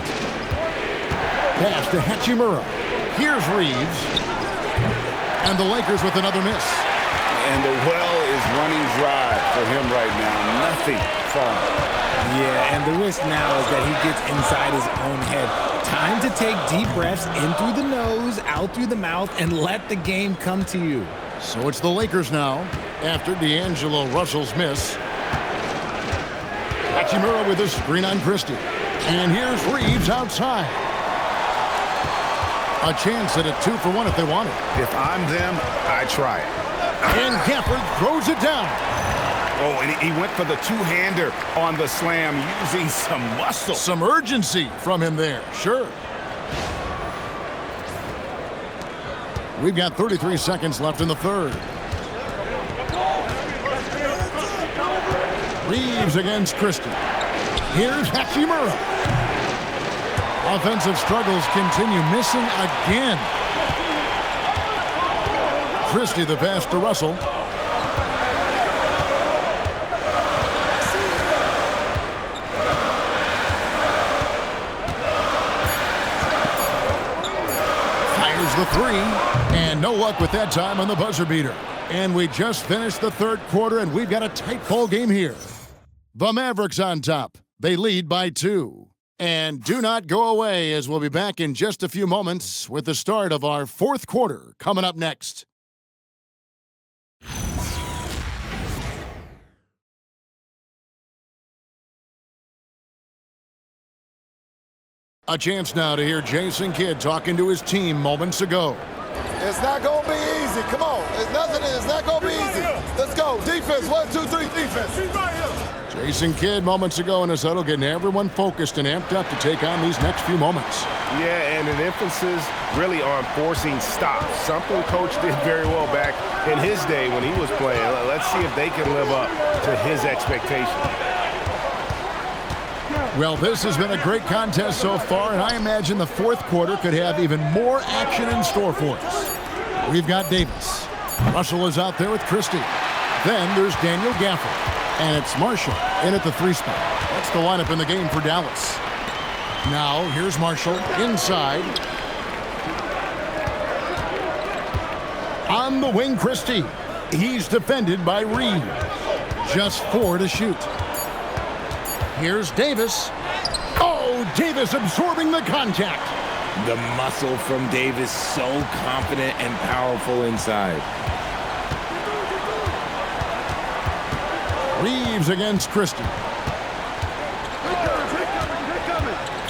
Pass to Hachimura. Here's Reeves. And the Lakers with another miss. And the well is running dry for him right now. Nothing falling. Yeah, and the risk now is that he gets inside his own head. Time to take deep breaths in through the nose, out through the mouth, and let the game come to you. So it's the Lakers now after D'Angelo Russell's miss. Hachimura with a screen on Christie. And here's Reeves outside. A chance at a 2-for-1 if they want it. If I'm them, I try it. And Gafford throws it down. Oh, and he went for the two-hander on the slam using some muscle. Some urgency from him there, sure. We've got 33 seconds left in the third. Reeves against Christie. Here's Hachimura. Offensive struggles continue, missing again. Christie the pass to Russell. Fires the three, and no luck with that time on the buzzer beater. And we just finished the third quarter, and we've got a tight ball game here. The Mavericks on top. They lead by 2. And do not go away, as we'll be back in just a few moments with the start of our fourth quarter coming up next. A chance now to hear Jason Kidd talking to his team moments ago. It's not going to be easy. Come on. It's not going to be easy. Let's go. Defense. 1, 2, 3. Defense. Jason Kidd moments ago in his huddle getting everyone focused and amped up to take on these next few moments. Yeah, and an emphasis really on forcing stops. Something Coach did very well back in his day when he was playing. Let's see if they can live up to his expectations. Well, this has been a great contest so far, and I imagine the fourth quarter could have even more action in store for us. We've got Davis. Russell is out there with Christie. Then there's Daniel Gafford. And it's Marshall in at the 3 spot. That's the lineup in the game for Dallas. Now, here's Marshall inside. On the wing, Christie. He's defended by Reed. Just 4 to shoot. Here's Davis. Oh, Davis absorbing the contact. The muscle from Davis, so confident and powerful inside. Reeves against Christie.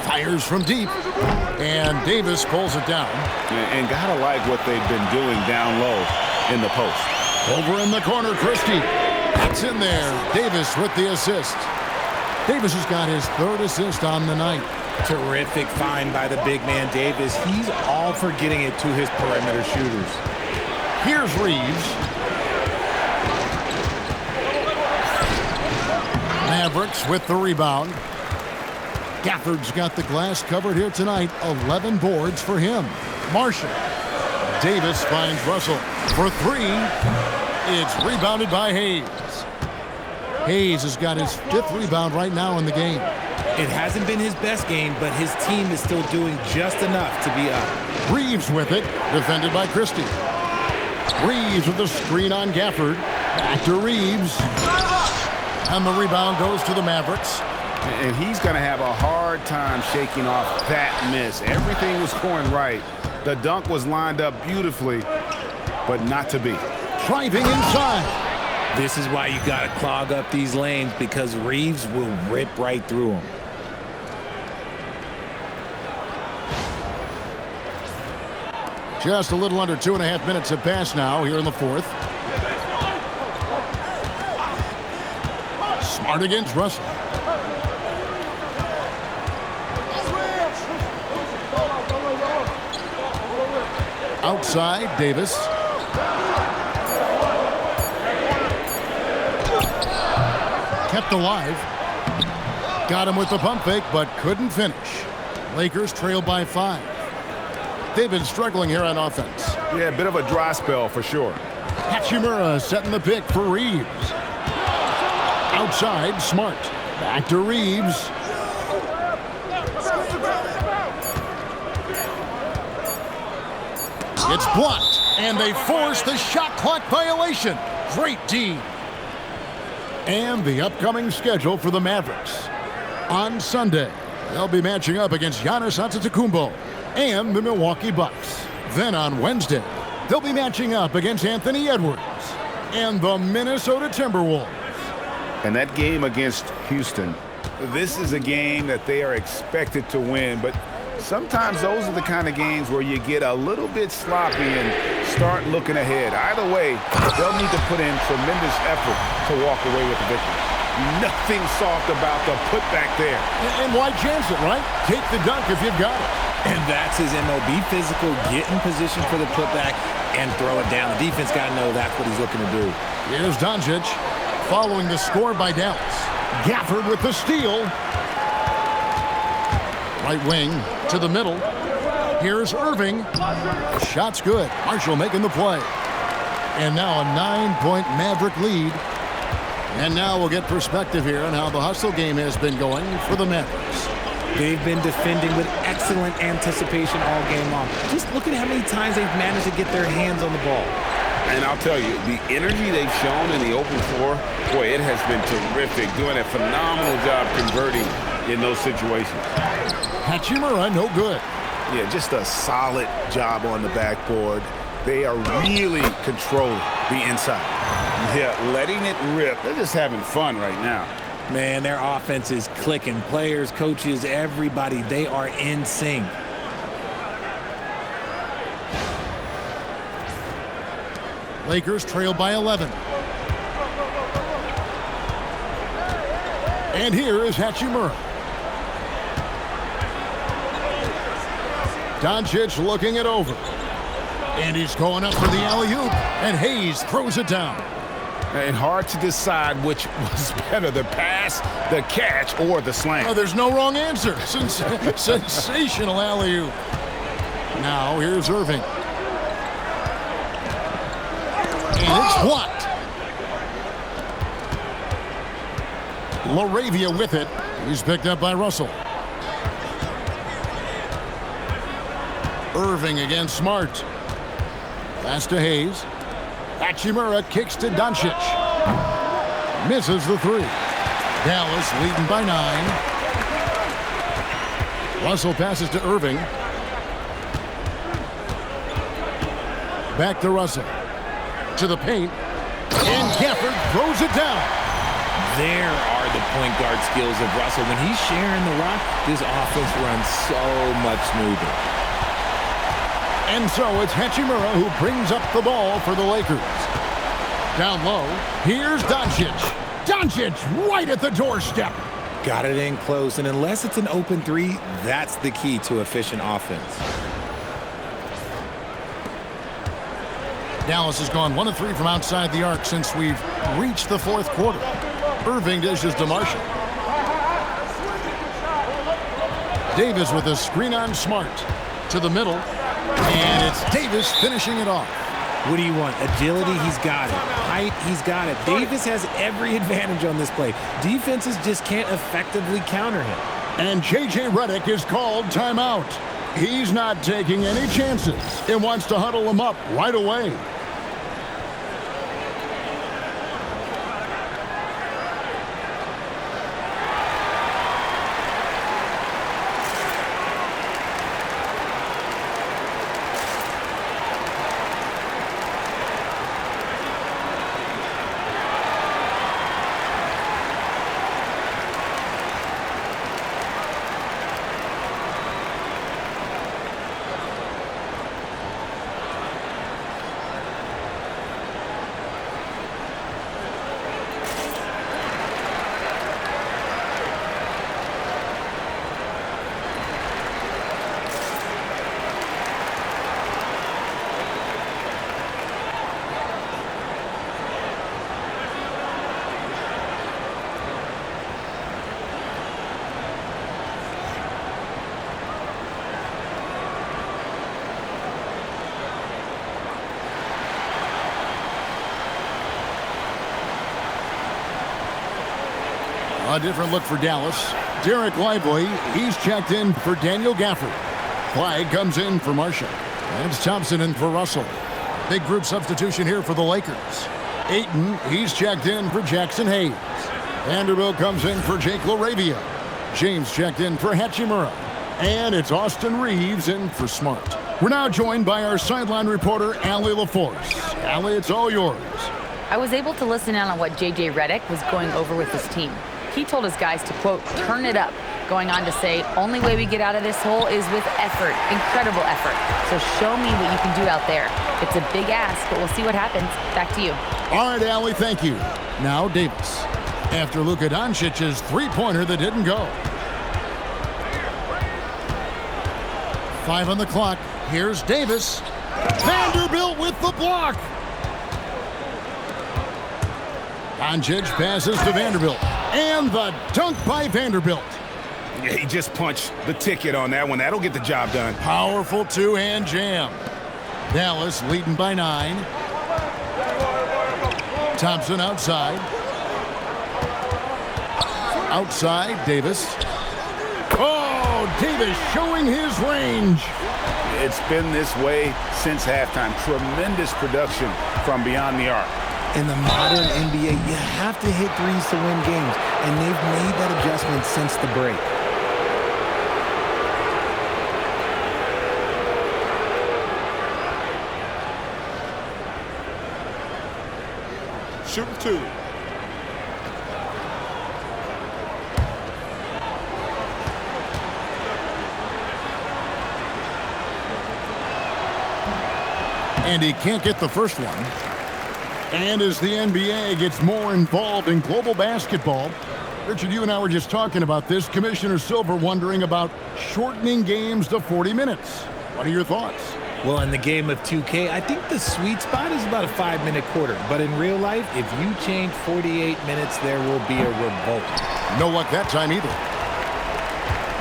Fires from deep. And Davis pulls it down. And gotta like what they've been doing down low in the post. Over in the corner, Christie. That's in there. Davis with the assist. Davis has got his 3rd assist on the night. Terrific find by the big man Davis. He's all for getting it to his perimeter shooters. Here's Reeves. Mavericks with the rebound. Gafford's got the glass covered here tonight. 11 boards for him. Marshall. Davis finds Russell for 3. It's rebounded by Hayes. Hayes has got his 5th rebound right now in the game. It hasn't been his best game, but his team is still doing just enough to be up. Reeves with it, defended by Christie. Reeves with the screen on Gafford. Back to Reeves. And the rebound goes to the Mavericks. And he's going to have a hard time shaking off that miss. Everything was going right. The dunk was lined up beautifully, but not to be. Driving inside. This is why you got to clog up these lanes, because Reeves will rip right through them. Just a little under 2.5 minutes have passed now here in the fourth. Smart against Russell. Outside, Davis. Kept alive. Got him with the pump fake, but couldn't finish. Lakers trail by 5. They've been struggling here on offense. Yeah, a bit of a dry spell for sure. Hachimura setting the pick for Reeves. Outside, Smart. Back to Reeves. It's blocked, and they force the shot clock violation. Great D. And the upcoming schedule for the Mavericks. On Sunday, they'll be matching up against Giannis Antetokounmpo and the Milwaukee Bucks. Then on Wednesday, They'll be matching up against Anthony Edwards and the Minnesota Timberwolves. And that game against Houston, this is a game that they are expected to win, but sometimes those are the kind of games where you get a little bit sloppy and start looking ahead. Either way, they'll need to put in tremendous effort to walk away with the victory. Nothing soft about the putback there. And why chance it, right? Take the dunk if you've got it. And that's his MO. Be physical, get in position for the putback, and throw it down. The defense got to know that's what he's looking to do. Here's Doncic following the score by Dallas. Gafford with the steal. Right wing to the middle. Here's Irving. The shot's good. Marshall making the play. And now a 9-point Maverick lead. And now we'll get perspective here on how the hustle game has been going for the Mavericks. They've been defending with excellent anticipation all game long. Just look at how many times they've managed to get their hands on the ball. And I'll tell you, the energy they've shown in the open floor, boy, it has been terrific. Doing a phenomenal job converting in those situations. Hachimura, no good. Yeah, just a solid job on the backboard. They are really controlling the inside. Yeah, letting it rip. They're just having fun right now. Man, their offense is clicking. Players, coaches, everybody, they are in sync. Lakers trail by 11. And here is Hachimura. Doncic looking it over. And he's going up for the alley-oop. And Hayes throws it down. And hard to decide which was better, the pass, the catch, or the slam. Oh, there's no wrong answer. Sensational alley-oop. Now here's Irving. And it's blocked. LaRavia with it. He's picked up by Russell. Irving against Smart. Pass to Hayes. Hachimura kicks to Doncic. Misses the three. Dallas leading by 9. Russell passes to Irving. Back to Russell. To the paint. And Gafford throws it down. There are the point guard skills of Russell. When he's sharing the rock, this offense runs so much smoother. And so it's Hachimura who brings up the ball for the Lakers. Down low, here's Doncic. Doncic right at the doorstep. Got it in close, and unless it's an open three, that's the key to efficient offense. Dallas has gone 1 of 3 from outside the arc since we've reached the fourth quarter. Irving dishes to Marshall. Davis with a screen on Smart. To the middle. And it's Davis finishing it off. What do you want? Agility, he's got it. Height, he's got it. Davis has every advantage on this play. Defenses just can't effectively counter him. And J.J. Redick is called timeout. He's not taking any chances and wants to huddle him up right away. A different look for Dallas. Derek Lively, he's checked in for Daniel Gafford. Clyde comes in for Marshall. And it's Thompson in for Russell. Big group substitution here for the Lakers. Ayton, he's checked in for Jackson Hayes. Vanderbilt comes in for Jake LaRavia. James checked in for Hachimura. And it's Austin Reeves in for Smart. We're now joined by our sideline reporter, Allie LaForce. Allie, it's all yours. I was able to listen in on what J.J. Redick was going over with his team. He told his guys to, quote, turn it up, going on to say, only way we get out of this hole is with effort, incredible effort. So show me what you can do out there. It's a big ask, but we'll see what happens. Back to you. All right, Allie, thank you. Now Davis. After Luka Doncic's three-pointer that didn't go. 5 on the clock. Here's Davis. Vanderbilt with the block. Doncic passes to Vanderbilt. And the dunk by Vanderbilt. Yeah, he just punched the ticket on that one. That'll get the job done. Powerful two-hand jam. Dallas leading by 9. Thompson outside. Outside, Davis. Oh, Davis showing his range. It's been this way since halftime. Tremendous production from beyond the arc. In the modern NBA, you have to hit threes to win games, and they've made that adjustment since the break. Shooting 2. And he can't get the first one. And as the NBA gets more involved in global basketball, Richard, you and I were just talking about this. Commissioner Silver wondering about shortening games to 40 minutes. What are your thoughts? Well, in the game of 2K, I think the sweet spot is about a 5-minute quarter. But in real life, if you change 48 minutes, there will be a revolt. No luck that time either.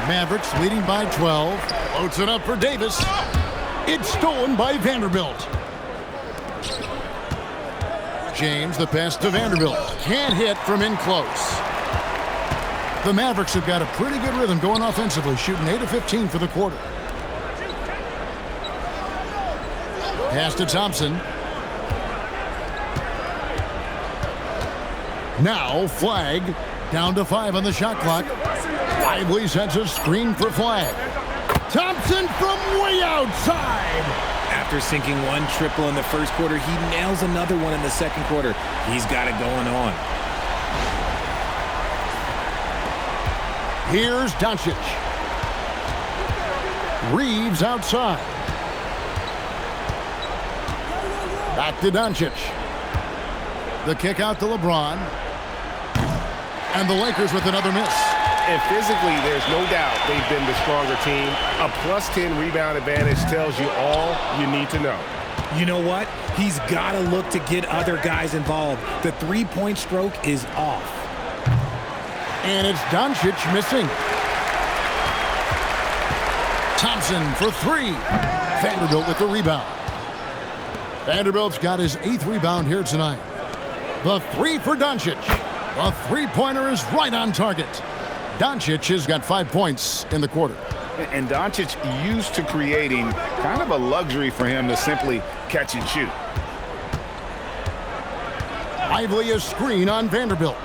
Mavericks leading by 12. Floats it up for Davis. It's stolen by Vanderbilt. James, the pass to Vanderbilt. Can't hit from in close. The Mavericks have got a pretty good rhythm going offensively, shooting 8 of 15 for the quarter. Pass to Thompson. Now Flag down to 5 on the shot clock. Lively sets a screen for Flag. Thompson from way outside. After sinking one triple in the first quarter, he nails another one in the second quarter. He's got it going on. Here's Doncic. Reeves outside. Back to Doncic. The kick out to LeBron. And the Lakers with another miss. And physically, there's no doubt they've been the stronger team. A +10 rebound advantage tells you all you need to know. You know what? He's got to look to get other guys involved. The three-point stroke is off. And it's Doncic missing. Thompson for 3. Vanderbilt with the rebound. Vanderbilt's got his 8th rebound here tonight. The 3 for Doncic. The three-pointer is right on target. Doncic has got 5 points in the quarter. And Doncic used to creating kind of a luxury for him to simply catch and shoot. Lively a screen on Vanderbilt.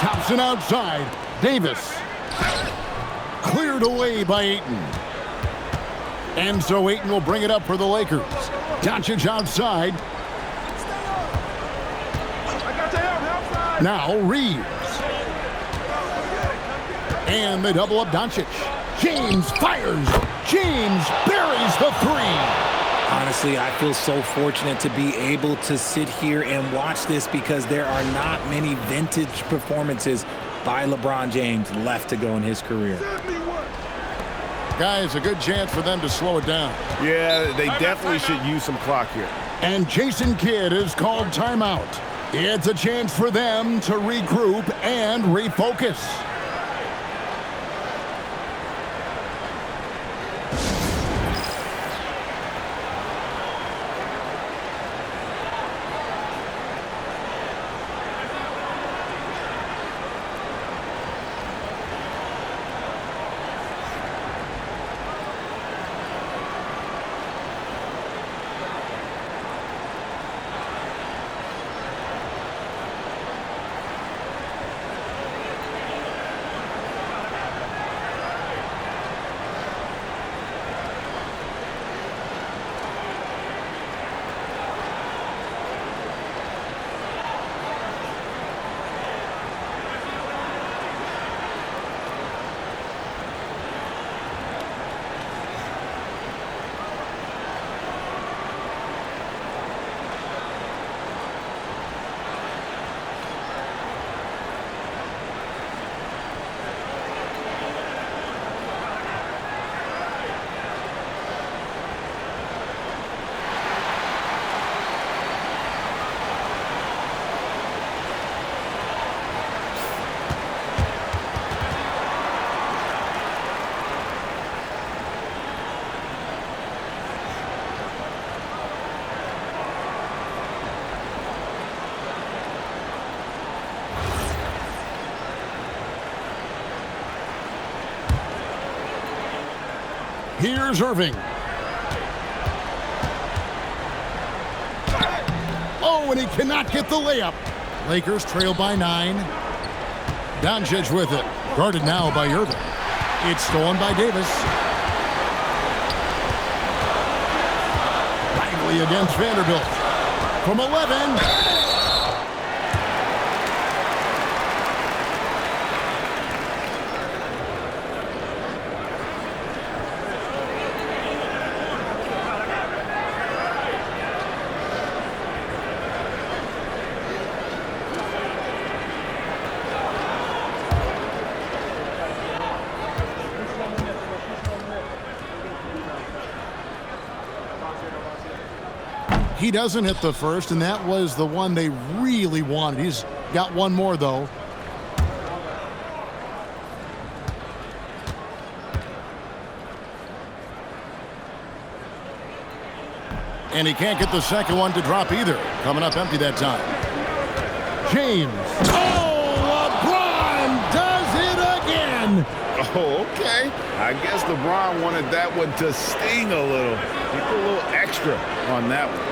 Thompson outside. Davis. Cleared away by Ayton. And so Ayton will bring it up for the Lakers. Doncic outside. Now Reeves. And they double up Doncic. James fires. James buries the 3. Honestly, I feel so fortunate to be able to sit here and watch this because there are not many vintage performances by LeBron James left to go in his career. Guys, a good chance for them to slow it down. Yeah, they definitely should use some clock here. And Jason Kidd is called timeout. It's a chance for them to regroup and refocus. Here's Irving. Oh, and he cannot get the layup. Lakers trail by 9. Doncic with it. Guarded now by Irving. It's stolen by Davis. Lively against Vanderbilt. From 11. He doesn't hit the first, and that was the one they really wanted. He's got one more, though. And he can't get the second one to drop either. Coming up empty that time. James. Oh, LeBron does it again. Oh, okay. I guess LeBron wanted that one to sting a little. He put a little extra on that one.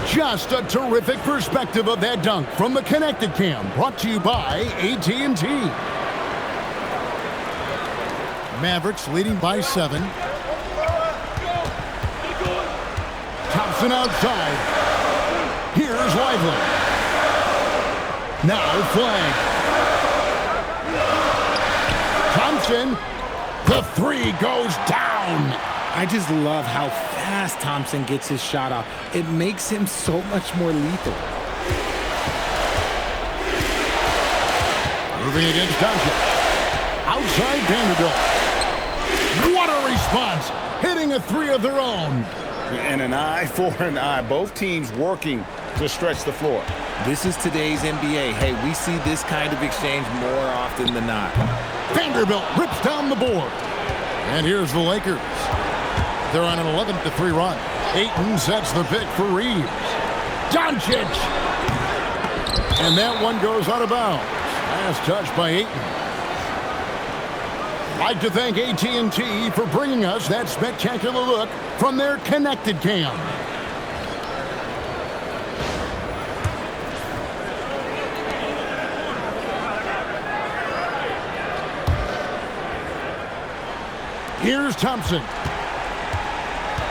Just a terrific perspective of that dunk from the Connected Cam, brought to you by AT&T. Mavericks leading by 7. Thompson outside. Here's Lively. Now flag. Thompson. The 3 goes down. I just love how fast Thompson gets his shot off. It makes him so much more lethal. Moving against Doncic. Outside Vanderbilt. What a response. Hitting a 3 of their own. And an eye for an eye. Both teams working to stretch the floor. This is today's NBA. Hey, we see this kind of exchange more often than not. Vanderbilt rips down the board. And here's the Lakers. They're on an 11-3 run. Ayton sets the pick for Reeves. Doncic! And that one goes out of bounds. Last touch by Ayton. I'd like to thank AT&T for bringing us that spectacular look from their Connected Cam. Here's Thompson.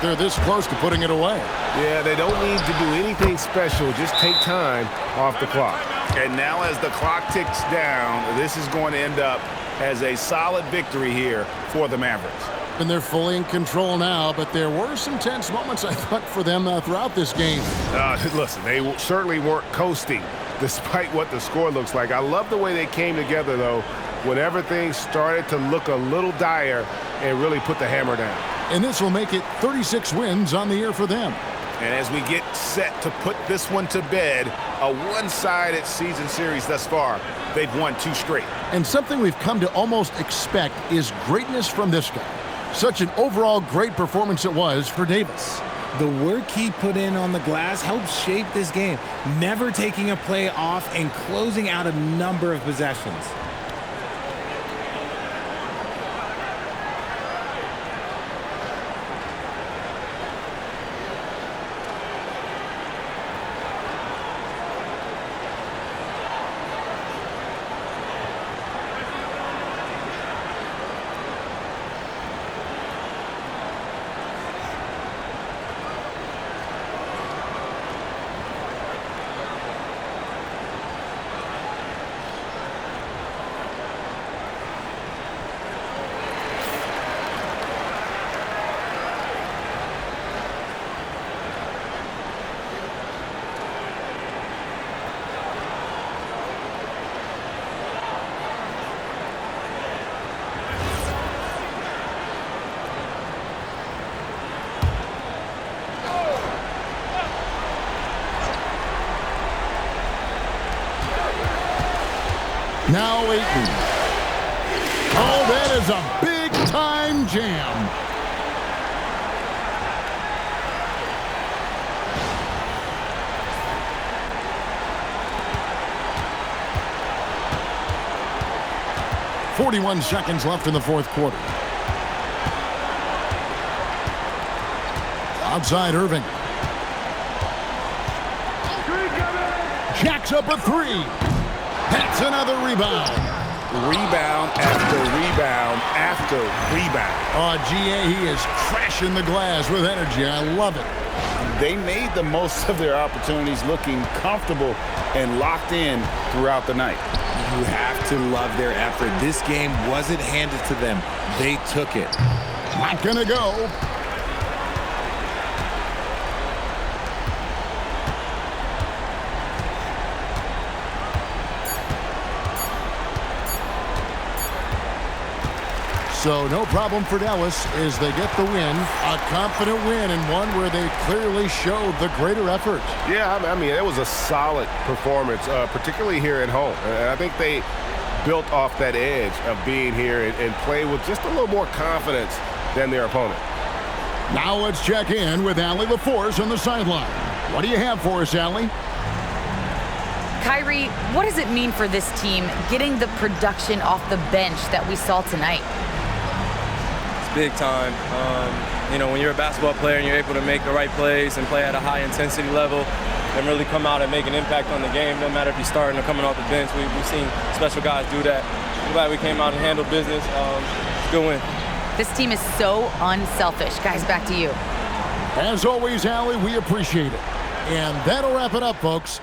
They're this close to putting it away. Yeah, they don't need to do anything special. Just take time off the clock. And now as the clock ticks down, this is going to end up as a solid victory here for the Mavericks. And they're fully in control now, but there were some tense moments, I thought, for them throughout this game. Listen, they certainly weren't coasting despite what the score looks like. I love the way they came together, though, whenever things started to look a little dire and really put the hammer down. And this will make it 36 wins on the year for them. And as we get set to put this one to bed, a one-sided season series thus far, they've won 2 straight. And something we've come to almost expect is greatness from this guy. Such an overall great performance it was for Davis. The work he put in on the glass helped shape this game, never taking a play off and closing out a number of possessions. Now Ayton. Oh, that is a big-time jam. .41 seconds left in the fourth quarter. Outside Irving. Jacks up a three. That's another rebound. Rebound after rebound after rebound. Oh, GA, he is crashing the glass with energy. I love it. They made the most of their opportunities, looking comfortable and locked in throughout the night. You have to love their effort. This game wasn't handed to them. They took it. Not gonna go. So no problem for Dallas as they get the win. A confident win and one where they clearly showed the greater effort. Yeah, I mean, it was a solid performance, particularly here at home. And I think they built off that edge of being here and play with just a little more confidence than their opponent. Now let's check in with Allie LaForce on the sideline. What do you have for us, Allie? Kyrie, what does it mean for this team getting the production off the bench that we saw tonight? Big time. When you're a basketball player and you're able to make the right plays and play at a high intensity level and really come out and make an impact on the game, no matter if you're starting or coming off the bench, we've seen special guys do that. I'm glad we came out and handled business. Good win. This team is so unselfish. Guys, back to you. As always, Allie, we appreciate it. And that'll wrap it up, folks.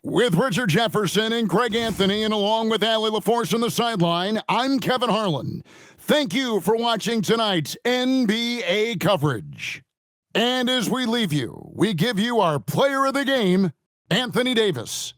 With Richard Jefferson and Greg Anthony, and along with Allie LaForce on the sideline, I'm Kevin Harlan. Thank you for watching tonight's NBA coverage. And as we leave you, we give you our player of the game, Anthony Davis.